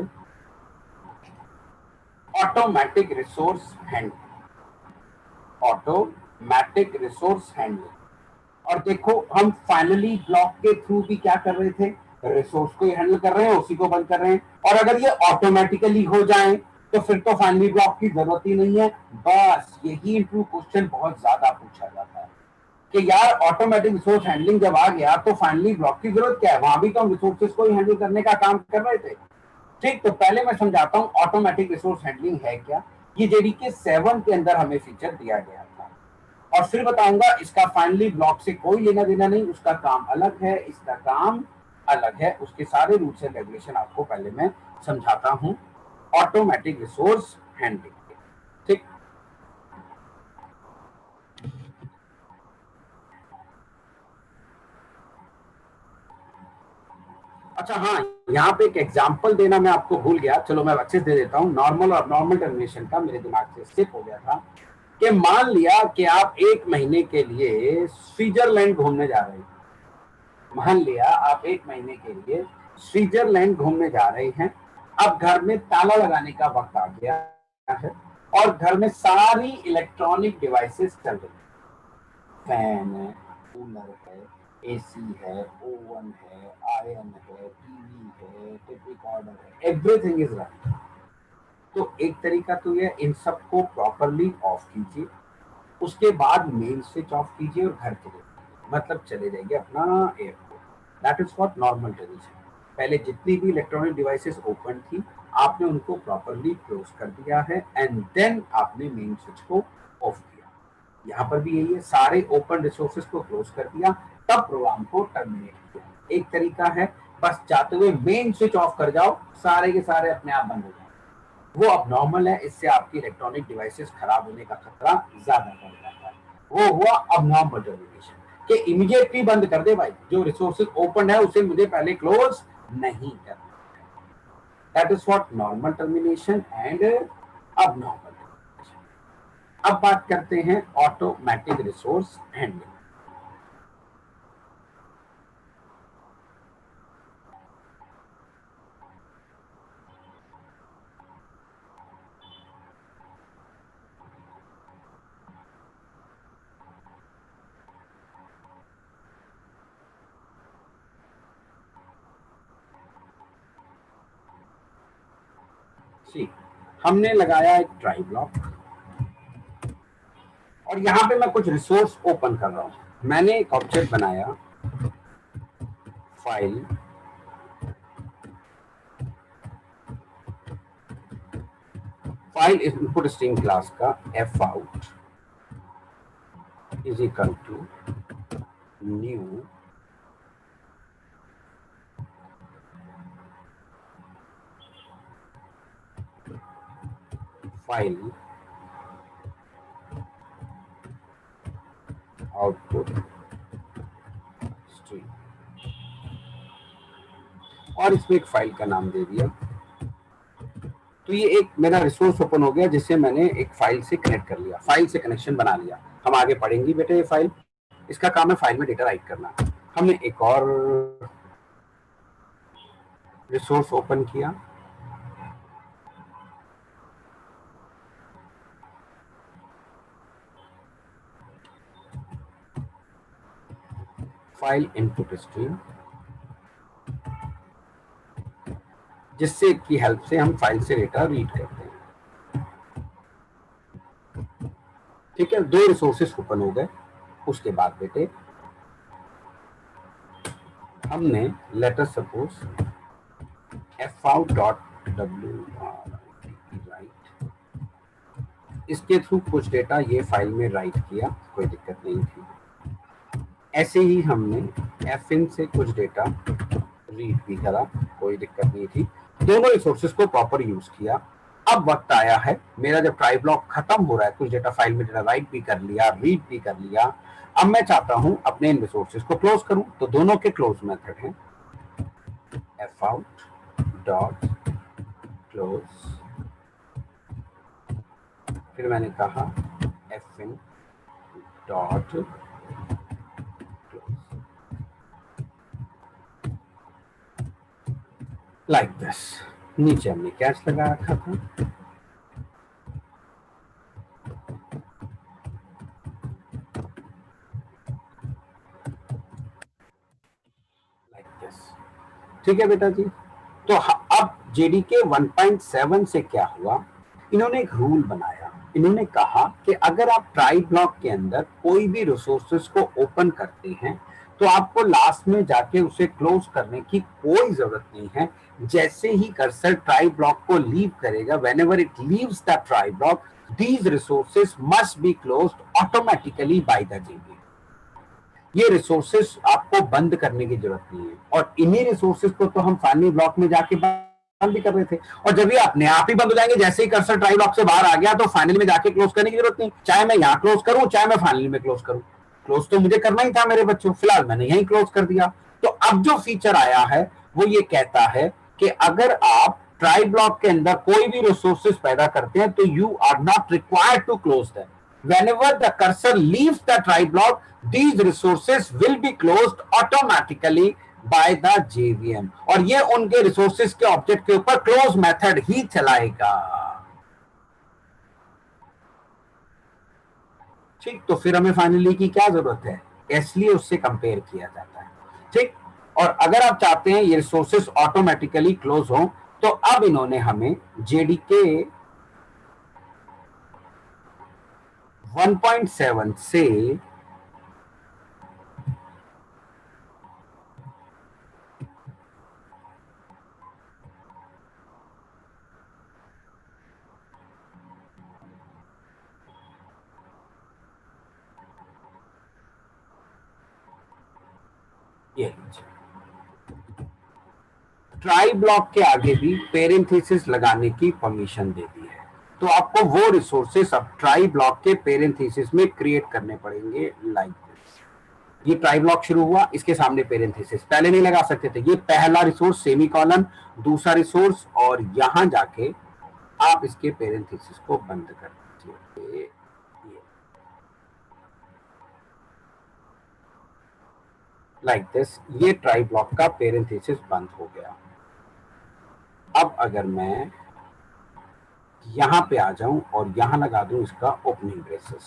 automatic resource handling. Automatic resource handling. और देखो हम फाइनली ब्लॉक के थ्रू भी क्या कर रहे थे, रिसोर्स को हैंडल कर रहे हैं, उसी को बंद कर रहे हैं। और अगर ये ऑटोमेटिकली हो जाए तो फिर तो फाइनली ब्लॉक की जरूरत ही नहीं है। बस यही इंटरव्यू क्वेश्चन बहुत ज्यादा पूछा जाता है कि यार ऑटोमेटिक रिसोर्स हैंडलिंग जब आ गया तो फाइनली ब्लॉक की जरूरत क्या है, वहां भी तो हम रिसोर्सेज को ही हैंडल करने का काम कर रहे थे। ठीक, तो पहले मैं समझाता हूँ ऑटोमेटिक रिसोर्स हैंडलिंग है क्या। ये जेडीके 7 के अंदर हमें फीचर दिया गया था, और फिर बताऊंगा इसका फाइनली ब्लॉक से कोई लेना देना नहीं, उसका काम अलग है, इसका काम अलग है। उसके सारे रूल्स एंड रेगुलेशन आपको पहले मैं समझाता हूं ऑटोमेटिक रिसोर्स हैंडलिंग। ठीक, अच्छा हाँ, यहाँ पे एक एग्जांपल देना मैं आपको भूल गया, चलो मैं अच्छे से दे देता हूँ। नॉर्मल और नॉर्मल टर्मिनेशन का मेरे दिमाग से स्किप हो गया था कि मान लिया कि आप 1 महीने के लिए स्विट्जरलैंड घूमने जा रहे हैं। मान लिया आप 1 महीने के लिए स्विट्जरलैंड घूमने जा रहे हैं। अब घर में ताला लगाने का वक्त आ गया है और घर में सारी इलेक्ट्रॉनिक डिवाइसेस चल रही हैं। फैन है, कूलर है, एसी है, ओवन है, आयरन है, टीवी है, टेप रिकॉर्डर है, एवरीथिंग इज रनिंग। तो एक तरीका तो ये, इन सबको प्रॉपरली ऑफ कीजिए, उसके बाद मेन स्विच ऑफ कीजिए और घर चले जाइए, मतलब चले जाइए अपना airport. That is what normal tradition. पहले जितनी भी इलेक्ट्रॉनिक डिवाइसेस ओपन थी आपने उनको प्रॉपरली क्लोज कर दिया है एंड देन आपने मेन स्विच को ऑफ किया। यहाँ पर भी यही है, सारे ओपन रिसोर्सेज को क्लोज कर दिया तब प्रोग्राम को टर्मिनेट किया। एक तरीका है, बस जाते हुए मेन स्विच ऑफ कर जाओ, सारे के सारे अपने आप बंद हो जाए। वो अब नॉर्मल है, इससे आपकी इलेक्ट्रॉनिक डिवाइसेस खराब होने का खतरा ज्यादा बढ़ जाता है। वो हुआ अब नॉर्मल टर्मिनेशन कि इमीडिएटली बंद कर दे भाई, जो रिसोर्सेज ओपन है उसे मुझे पहले क्लोज नहीं करना। That is what normal termination and अब नॉर्मल। अब बात करते हैं ऑटोमेटिक रिसोर्स हैंडलिंग। हमने लगाया एक ट्राई ब्लॉक और यहां पे मैं कुछ रिसोर्स ओपन कर रहा हूं। मैंने एक ऑब्जेक्ट बनाया, फाइल इनपुट स्ट्रिंग क्लास का F out is equal to new file output string, और इसमें एक फाइल का नाम दे दिया। तो ये एक मेरा रिसोर्स ओपन हो गया जिससे मैंने एक फाइल से कनेक्ट कर लिया, फाइल से कनेक्शन बना लिया। हम आगे पढ़ेंगे बेटे ये फाइल, इसका काम है फाइल में डेटा राइट करना। हमने एक और रिसोर्स ओपन किया, फाइल इनपुट स्ट्रीम, जिससे की हेल्प से हम फाइल से डेटा रीड करते हैं। ठीक है, 2 रिसोर्सेस ओपन हो गए। उसके बाद बेटे हमने लेटर सपोज fout.w राइट, इसके थ्रू कुछ डेटा ये फाइल में राइट किया, कोई दिक्कत नहीं थी। ऐसे ही हमने fin से कुछ डेटा रीड भी करा, कोई दिक्कत नहीं थी। दोनों रिसोर्सेज को प्रॉपर यूज किया। अब वक्त आया है, मेरा जब ट्राई ब्लॉक खत्म हो रहा है, कुछ डेटा फाइल में डेटा राइट भी कर लिया, रीड भी कर लिया, अब मैं चाहता हूं अपने इन रिसोर्सेज को क्लोज करूं। तो दोनों के क्लोज मेथड हैं fout.close, फिर मैंने कहा fin.close, लाइक दिस। नीचे हमने कैच लगा रखा था। ठीक है बेटा जी। तो अब जेडीके 1.7 से क्या हुआ, इन्होंने एक रूल बनाया। इन्होंने कहा कि अगर आप ट्राई ब्लॉक के अंदर कोई भी रिसोर्सेज को ओपन करते हैं तो आपको लास्ट में जाके उसे क्लोज करने की कोई जरूरत नहीं है। जैसे ही कर्सर ट्राई ब्लॉक को लीव करेगा, whenever it leaves the try block, these resources must be closed automatically by the JVM। ये रिसोर्सेस आपको बंद करने की जरूरत नहीं है, और इन्हीं रिसोर्सेस को तो हम फाइनल ब्लॉक में जाके बंद भी कर रहे थे, और जब ये अपने आप ही बंद हो जाएंगे, जैसे ही कर्सर ट्राई ब्लॉक से बाहर आ गया तो फाइनल में जाके क्लोज करने की जरूरत नहीं। चाहे मैं यहाँ क्लोज करूं, चाहे मैं फाइनल में क्लोज करूं, क्लोज तो मुझे करना ही था मेरे बच्चों, फिलहाल मैंने यही क्लोज कर दिया। तो अब जो फीचर आया है वो ये कहता है कि अगर आप ट्राई ब्लॉक के अंदर कोई भी रिसोर्सेज पैदा करते हैं तो you are not required to close that. Whenever the cursor leaves the try block, these resources will be closed automatically by the JVM, और ये उनके रिसोर्सेज के ऑब्जेक्ट के ऊपर क्लोज मेथड ही चलाएगा। ठीक, तो फिर हमें फाइनली की क्या जरूरत है, इसलिए उससे कंपेयर किया जाता है। ठीक, और अगर आप चाहते हैं ये रिसोर्सेज ऑटोमेटिकली क्लोज हो तो अब इन्होंने हमें जेडीके 1.7 से ये ट्राई ब्लॉक के आगे भी पेरेंथेसिस लगाने की परमिशन दे दी है। तो आपको वो रिसोर्सेस अब ट्राई ब्लॉक के पेरेंथेसिस में क्रिएट करने पड़ेंगे, लाइक दिस। ये ट्राई ब्लॉक शुरू हुआ, इसके सामने पेरेंथेसिस पहले नहीं लगा सकते थे। ये पहला रिसोर्स सेमीकोलन, दूसरा रिसोर्स, और यहां जाके आप इसके पेरेंथेसिस को बंद कर दीजिए, लाइक दिस। ये ट्राई ब्लॉक का पेरेंथेसिस बंद हो गया। अब अगर मैं यहां पे आ जाऊं और यहां लगा दूं इसका ओपनिंग ब्रेसेस,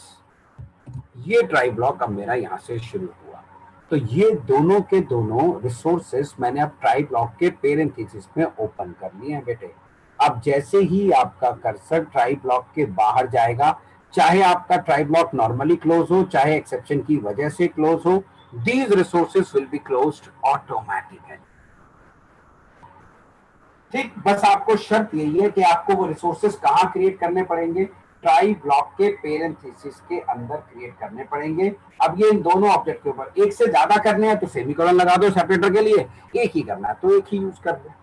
ये ट्राई ब्लॉक अब मेरा यहां से शुरू हुआ। तो ये दोनों के दोनों रिसोर्सेस मैंने अब ट्राई ब्लॉक के पेरेंथेसिस में ओपन कर लिए हैं बेटे। अब जैसे ही आपका कर्सर ट्राई ब्लॉक के बाहर जाएगा, चाहे आपका ट्राई ब्लॉक नॉर्मली क्लोज हो, चाहे एक्सेप्शन की वजह से क्लोज हो, these resources will be closed automatically। ठीक, बस आपको शर्त यही है कि आपको वो रिसोर्सेस कहां क्रिएट करने पड़ेंगे, ट्राई ब्लॉक के पेरेंथेसिस के अंदर क्रिएट करने पड़ेंगे। अब ये इन दोनों ऑब्जेक्ट के ऊपर, एक से ज्यादा करने हैं तो सेमीकोलन लगा दो सेपरेटर के लिए, एक ही करना है तो एक ही यूज कर दो।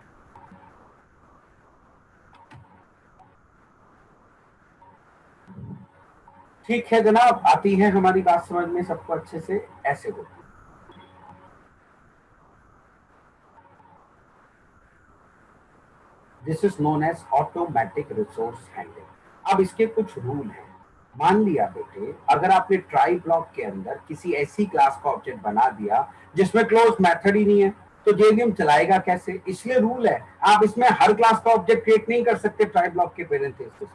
ठीक है जनाब, आती है हमारी बात समझ में सबको अच्छे से, ऐसे होती है। This is known as automatic resource handling. अब इसके कुछ रूल हैं। मान लिया बेटे, अगर आपने ट्राई ब्लॉक के अंदर किसी ऐसी क्लास का ऑब्जेक्ट बना दिया जिसमें क्लोज मेथड ही नहीं है, तो जेवीएम चलाएगा कैसे? इसलिए रूल है, आप इसमें हर क्लास का ऑब्जेक्ट क्रिएट नहीं कर सकते ट्राई ब्लॉक के पेरेंथेसिस।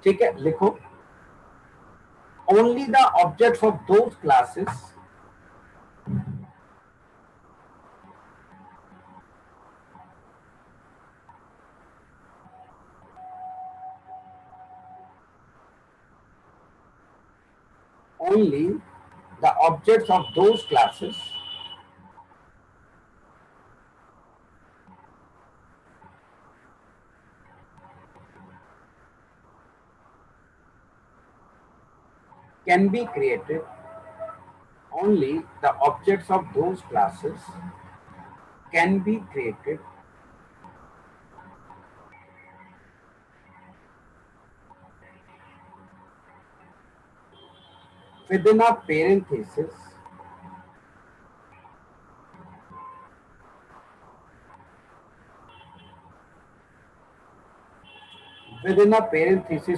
ठीक है, लिखो, only the objects of those classes only the objects of those classes can be created, only the objects of those classes can be created within a parenthesis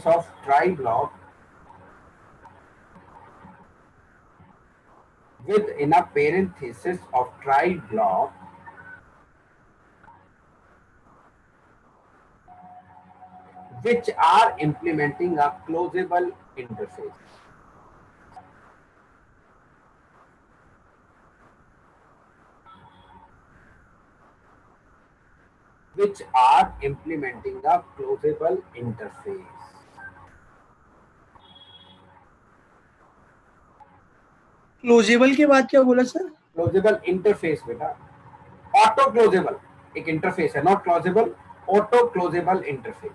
of try block within a parenthesis of try block which are implementing a closable interface। which are implementing the closable interface. Closable के बाद क्या बोला sir? Closable interface बेटा, auto closable एक interface है, not closable, auto closable interface.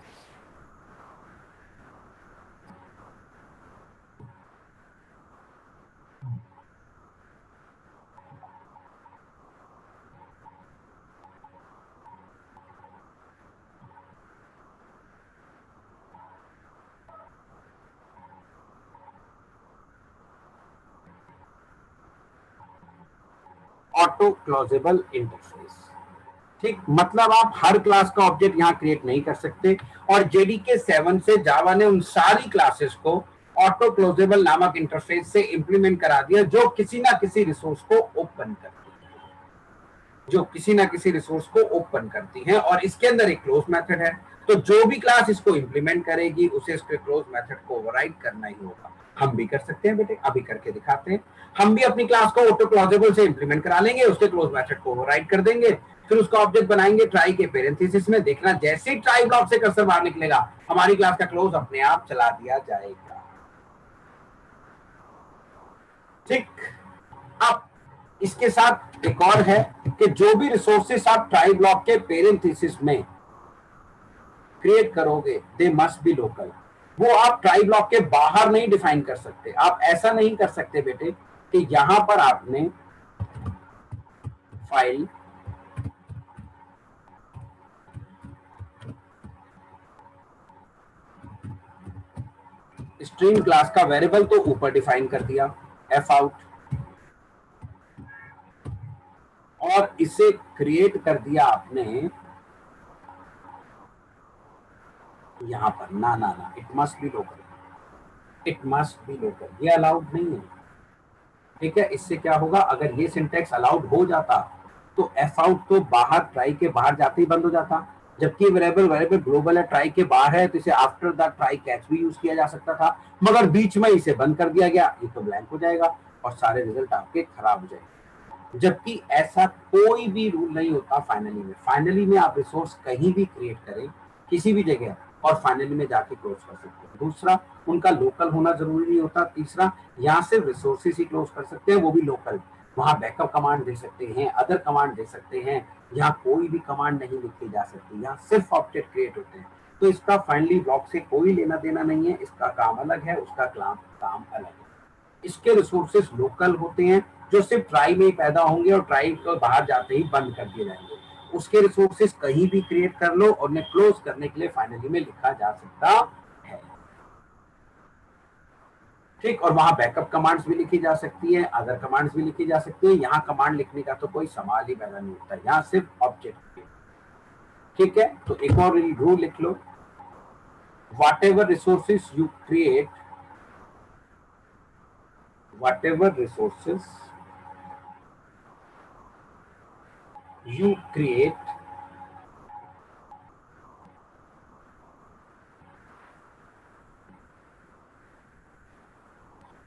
Auto closable interface, ठीक, मतलब आप हर क्लास का ऑब्जेक्ट यहाँ क्रिएट नहीं कर सकते, और जेडीके 7 से जावा ने उन सारी क्लासेस को ऑटो क्लोजेबल नामक इंटरफेस से इंप्लीमेंट करा दिया, जो किसी ना किसी रिसोर्स को ओपन करती है, जो किसी ना किसी रिसोर्स को ओपन करती है, और इसके अंदर एक क्लोज मेथड है। तो जो भी क्लास इसको इंप्लीमेंट करेगी उसे इसके क्लोज मेथड को ओवरराइड करना ही होगा। हम भी कर सकते हैं बेटे, अभी करके दिखाते हैं। हम भी अपनी क्लास को ऑटो क्लोजेबल से इंप्लीमेंट करा लेंगे, उसके क्लोज मेथड को ओवरराइड कर देंगे, फिर उसका ऑब्जेक्ट बनाएंगे ट्राई के पेरेंथेसिस में। देखना जैसे ही ट्राई ब्लॉक से कर्सर बाहर निकलेगा, हमारी क्लास का क्लोज अपने आप चला दिया जाएगा। ठीक, अब इसके साथ एक और है कि जो भी रिसोर्सेस आप ट्राई ब्लॉक के पेरेंथेसिस में क्रिएट करोगे, दे मस्ट बी लोकल। वो आप ट्राई ब्लॉक के बाहर नहीं डिफाइन कर सकते। आप ऐसा नहीं कर सकते बेटे कि यहां पर आपने फाइल स्ट्रीम क्लास का वेरिएबल तो ऊपर डिफाइन कर दिया एफ आउट, और इसे क्रिएट कर दिया आपने यहां पर। ना ना ना, it must be local, it must be local, ये अलाउड नहीं है। ठीक है, इससे क्या होगा, अगर ये सिंटेक्स अलाउड हो जाता तो एफ आउट तो बाहर ट्राई के बाहर जाते ही बंद हो जाता, जबकि वेरिएबल ग्लोबल है, ट्राई के बाहर है, तो इसे आफ्टर द ट्राई कैच भी यूज किया जा सकता था, मगर बीच में इसे बंद कर दिया गया। ये तो ब्लैंक हो जाएगा और सारे रिजल्ट आपके खराब हो जाएंगे, जबकि ऐसा कोई भी रूल नहीं होता फाइनली में। फाइनली में आप रिसोर्स कहीं भी क्रिएट करें किसी भी जगह, और फाइनली में जाके क्लोज कर सकते हैं। दूसरा, उनका लोकल होना जरूरी नहीं होता। तीसरा, यहाँ सिर्फ रिसोर्सेस ही क्लोज कर सकते हैं, वो भी लोकल। वहां बैकअप कमांड दे सकते हैं, अदर कमांड दे सकते हैं, यहाँ कोई भी कमांड नहीं लिखी जा सकती, यहाँ सिर्फ ऑब्जेक्ट क्रिएट होते हैं। तो इसका फाइनली ब्लॉक से कोई लेना देना नहीं है, इसका काम अलग है, उसका काम अलग है। इसके रिसोर्सेस लोकल होते हैं, जो सिर्फ ट्राई में ही पैदा होंगे और ट्राई को बाहर जाते ही बंद कर दिए जाएंगे। उसके रिसोर्सेस कहीं भी क्रिएट कर लो और उन्हें क्लोज करने के लिए फाइनली में लिखा जा सकता है। ठीक, और वहां बैकअप कमांड्स भी लिखी जा सकती है, अदर कमांड्स भी लिखी जा सकती है। यहाँ कमांड लिखने का तो कोई सवाल ही पैदा नहीं होता, यहाँ सिर्फ ऑब्जेक्ट। ठीक है, तो एक और रूल लिख लो, whatever resources you create, whatever resources you create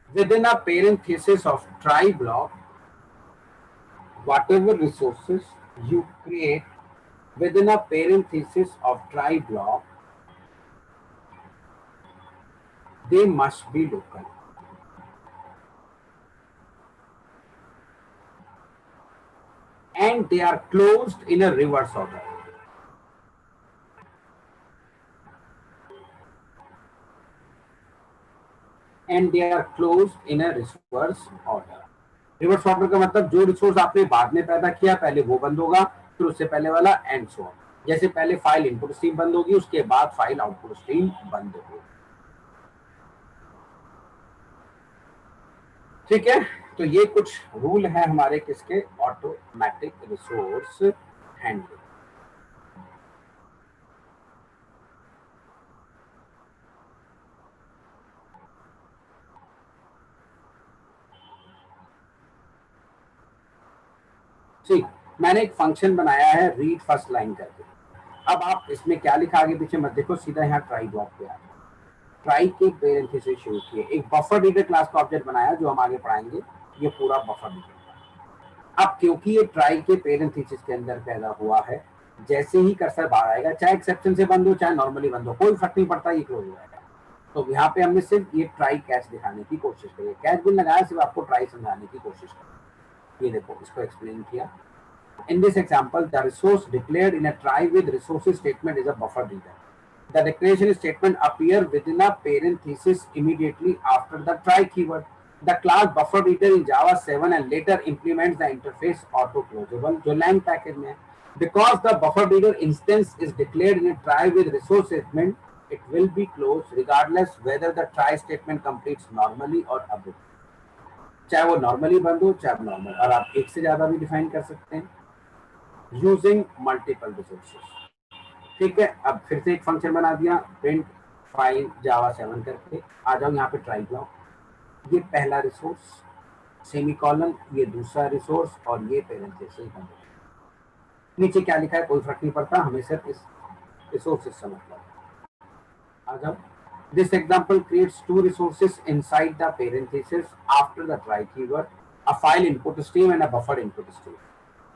within a parenthesis of try block, whatever resources you create within a parenthesis of try block, they must be local. And they are closed in a reverse order. And they are closed in a reverse order. Reverse order का मतलब जो resource आपने बाद में पैदा किया पहले वो बंद होगा, फिर उससे पहले वाला, एंड सो ऑन। जैसे पहले फाइल इनपुट स्ट्रीम बंद होगी, उसके बाद फाइल आउटपुट स्ट्रीम बंद होगी। ठीक है, तो ये कुछ रूल है हमारे किसके, ऑटोमेटिक रिसोर्स हैंडलिंग। ठीक, मैंने एक फंक्शन बनाया है रीड फर्स्ट लाइन करके। अब आप इसमें क्या लिखा आगे पीछे मत देखो, सीधा यहाँ ट्राई ब्लॉक पे आ, ट्राई के पेरेंथेसिस शुरू किए, एक बफर रीडर क्लास का ऑब्जेक्ट बनाया जो हम आगे पढ़ाएंगे। ये पूरा बफर रीडर, अब क्योंकि ये ट्राई के पेरेंथेसिस के अंदर पैदा हुआ है, जैसे ही कर्सर बाहर आएगा, चाहे एक्सेप्शन से बंद हो चाहे नॉर्मली बंद हो, कोई फर्क नहीं पड़ता, ये क्लोज हो जाएगा। तो यहाँ पे हमने सिर्फ ये ट्राई कैच दिखाने की कोशिश करी, कैच बिन लगाया, सिर्फ आपको ट्राई समझाने की कोशिश करी। ये देखो, इसको एक्सप्लेन किया। In this example, the resource declared in a try with resources statement is a buffer reader. The declaration statement appear within a parenthesis immediately after the try keyword. The class buffer reader in Java 7 and later implements the interface auto closable जो lang package में है. Because the buffer reader instance is declared in a try with resource statement, it will be closed regardless whether the try statement completes normally or abruptly. चाहे वो normally बंद हो चाहे normal, और आप एक से ज्यादा भी डिफाइन कर सकते हैं यूजिंग मल्टीपल रिसोर्सेज। ठीक है, अब फिर से एक फंक्शन बना दिया, प्रिंट फाइल जावा 7 करके। आ जाओ यहाँ पे ट्राई जाओ, ये पहला रिसोर्स, सेमीकोलन, ये दूसरा रिसोर्स, और ये पेरेंथेसिस बंद। नीचे क्या लिखा है कोई फर्क नहीं पड़ता, हमें सिर्फ इस रिसोर्सेज समझ लो। आ जाओ, this example creates two resources inside the parenthesis after the try keyword, a file input stream and a buffer input stream.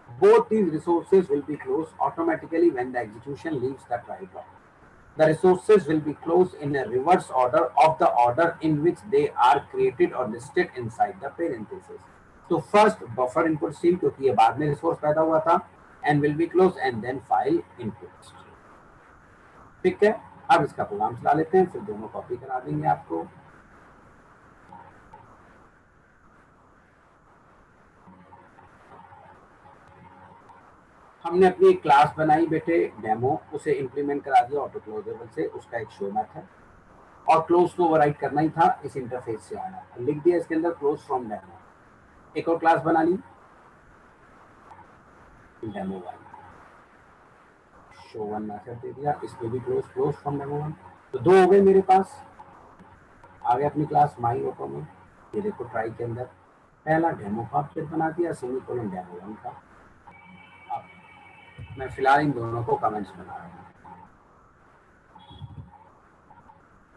Both these resources will be closed automatically when the execution leaves the try block. The resources will be closed in a reverse order of the order in which they are created or listed inside the parenthesis. So first buffer input stream, क्योंकि ये बाद में resource पैदा हुआ था, and will be closed and then file input stream. ठीक है, अब इसका प्रोग्राम चला लेते हैं, फिर दोनों कॉपी करा देंगे आपको। हमने अपनी एक क्लास बनाई बेटे डेमो, उसे इंप्लीमेंट करा दिया ऑटो क्लोजेबल से, उसका एक शो मेथड, और क्लोज को ओवरराइट करना ही था, इस इंटरफेस से आना, लिख दिया इसके अंदर क्लोज फ्रॉम डेमो। एक और क्लास बना ली डेमो 1, शो 1 मेथड दे दिया, इसमें भी क्लोज फ्रॉम डेमो 1। तो दो हो गए मेरे पास। आगे अपनी क्लास माई ऑटो में, ये देखो ट्राई के अंदर पहला डेमो का ऑब्जेक्ट बना दिया, सेमीकोलन डेमो 1 का। अब मैं फिलहाल इन दोनों को कमेंट्स बना रहा हूँ,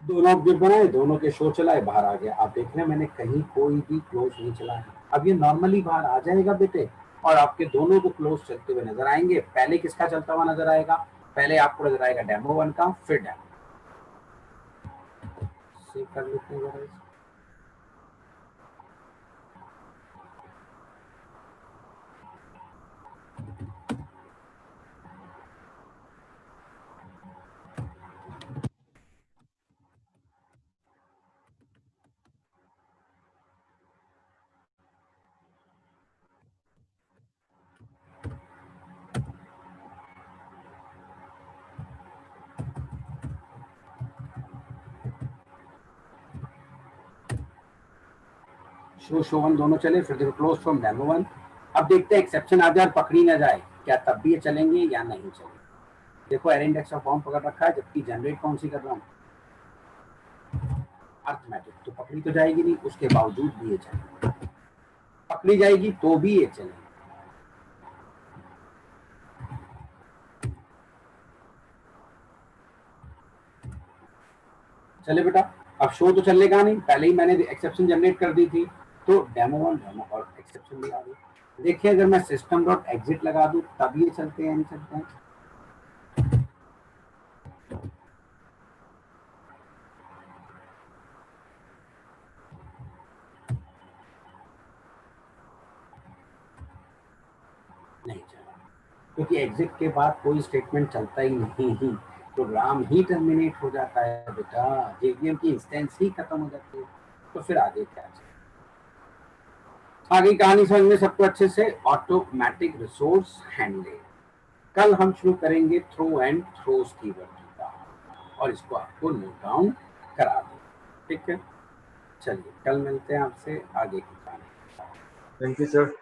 दोनों ऑब्जेक्ट बनाए, दोनों के शो चलाए, बाहर आ गया। आप देख रहे हैं मैंने कहीं कोई भी क्लोज नहीं चला है। अब ये नॉर्मली बाहर आ जाएगा बेटे, और आपके दोनों को क्लोज चलते हुए नजर आएंगे। पहले किसका चलता हुआ नजर आएगा? पहले आपको नजर आएगा डेमो 1 का, फिर डेमो। सेव कर लेते हैं जरा। शो 1 दोनों चले, फिर देखो क्लोज फ्रॉम डेमो 1। अब देखते हैं एक्सेप्शन आ जाए और पकड़ी ना जाए, क्या तब भी ये चलेंगे या नहीं चलेंगे। देखो एरे इंडेक्स ऑफ फॉर्म पकड़ रखा है, जबकि जनरेट कौन सी कर रहा हूँ, अर्थमेटिक, तो पकड़ी तो जाएगी नहीं, उसके बावजूद भी ये चलेगी। पकड़ी जाएगी तो भी ये चलेगी। चले बेटा, अब शो तो चलेगा नहीं, पहले ही मैंने एक्सेप्शन जनरेट कर दी थी, तो डेमो 1 डेमो और एक्सेप्शन भी आ गई। देखिए अगर मैं सिस्टम डॉट एग्जिट लगा दूं तब ये चलते हैं, नहीं चलते हैं। नहीं चला, क्योंकि एग्जिट के बाद कोई स्टेटमेंट चलता ही नहीं, प्रोग्राम ही टर्मिनेट हो जाता है बेटा, जेवीएम की इंस्टेंस ही खत्म हो जाती है। तो फिर आगे क्या है, आगे कहानी समझ में सबको अच्छे से। ऑटोमेटिक रिसोर्स हैंडलिंग कल हम शुरू करेंगे थ्रो एंड थ्रोस कीवर्ड का, और इसको आपको नोट डाउन करा दें। ठीक है, चलिए कल मिलते हैं आपसे आगे की कहानी। Thank you sir.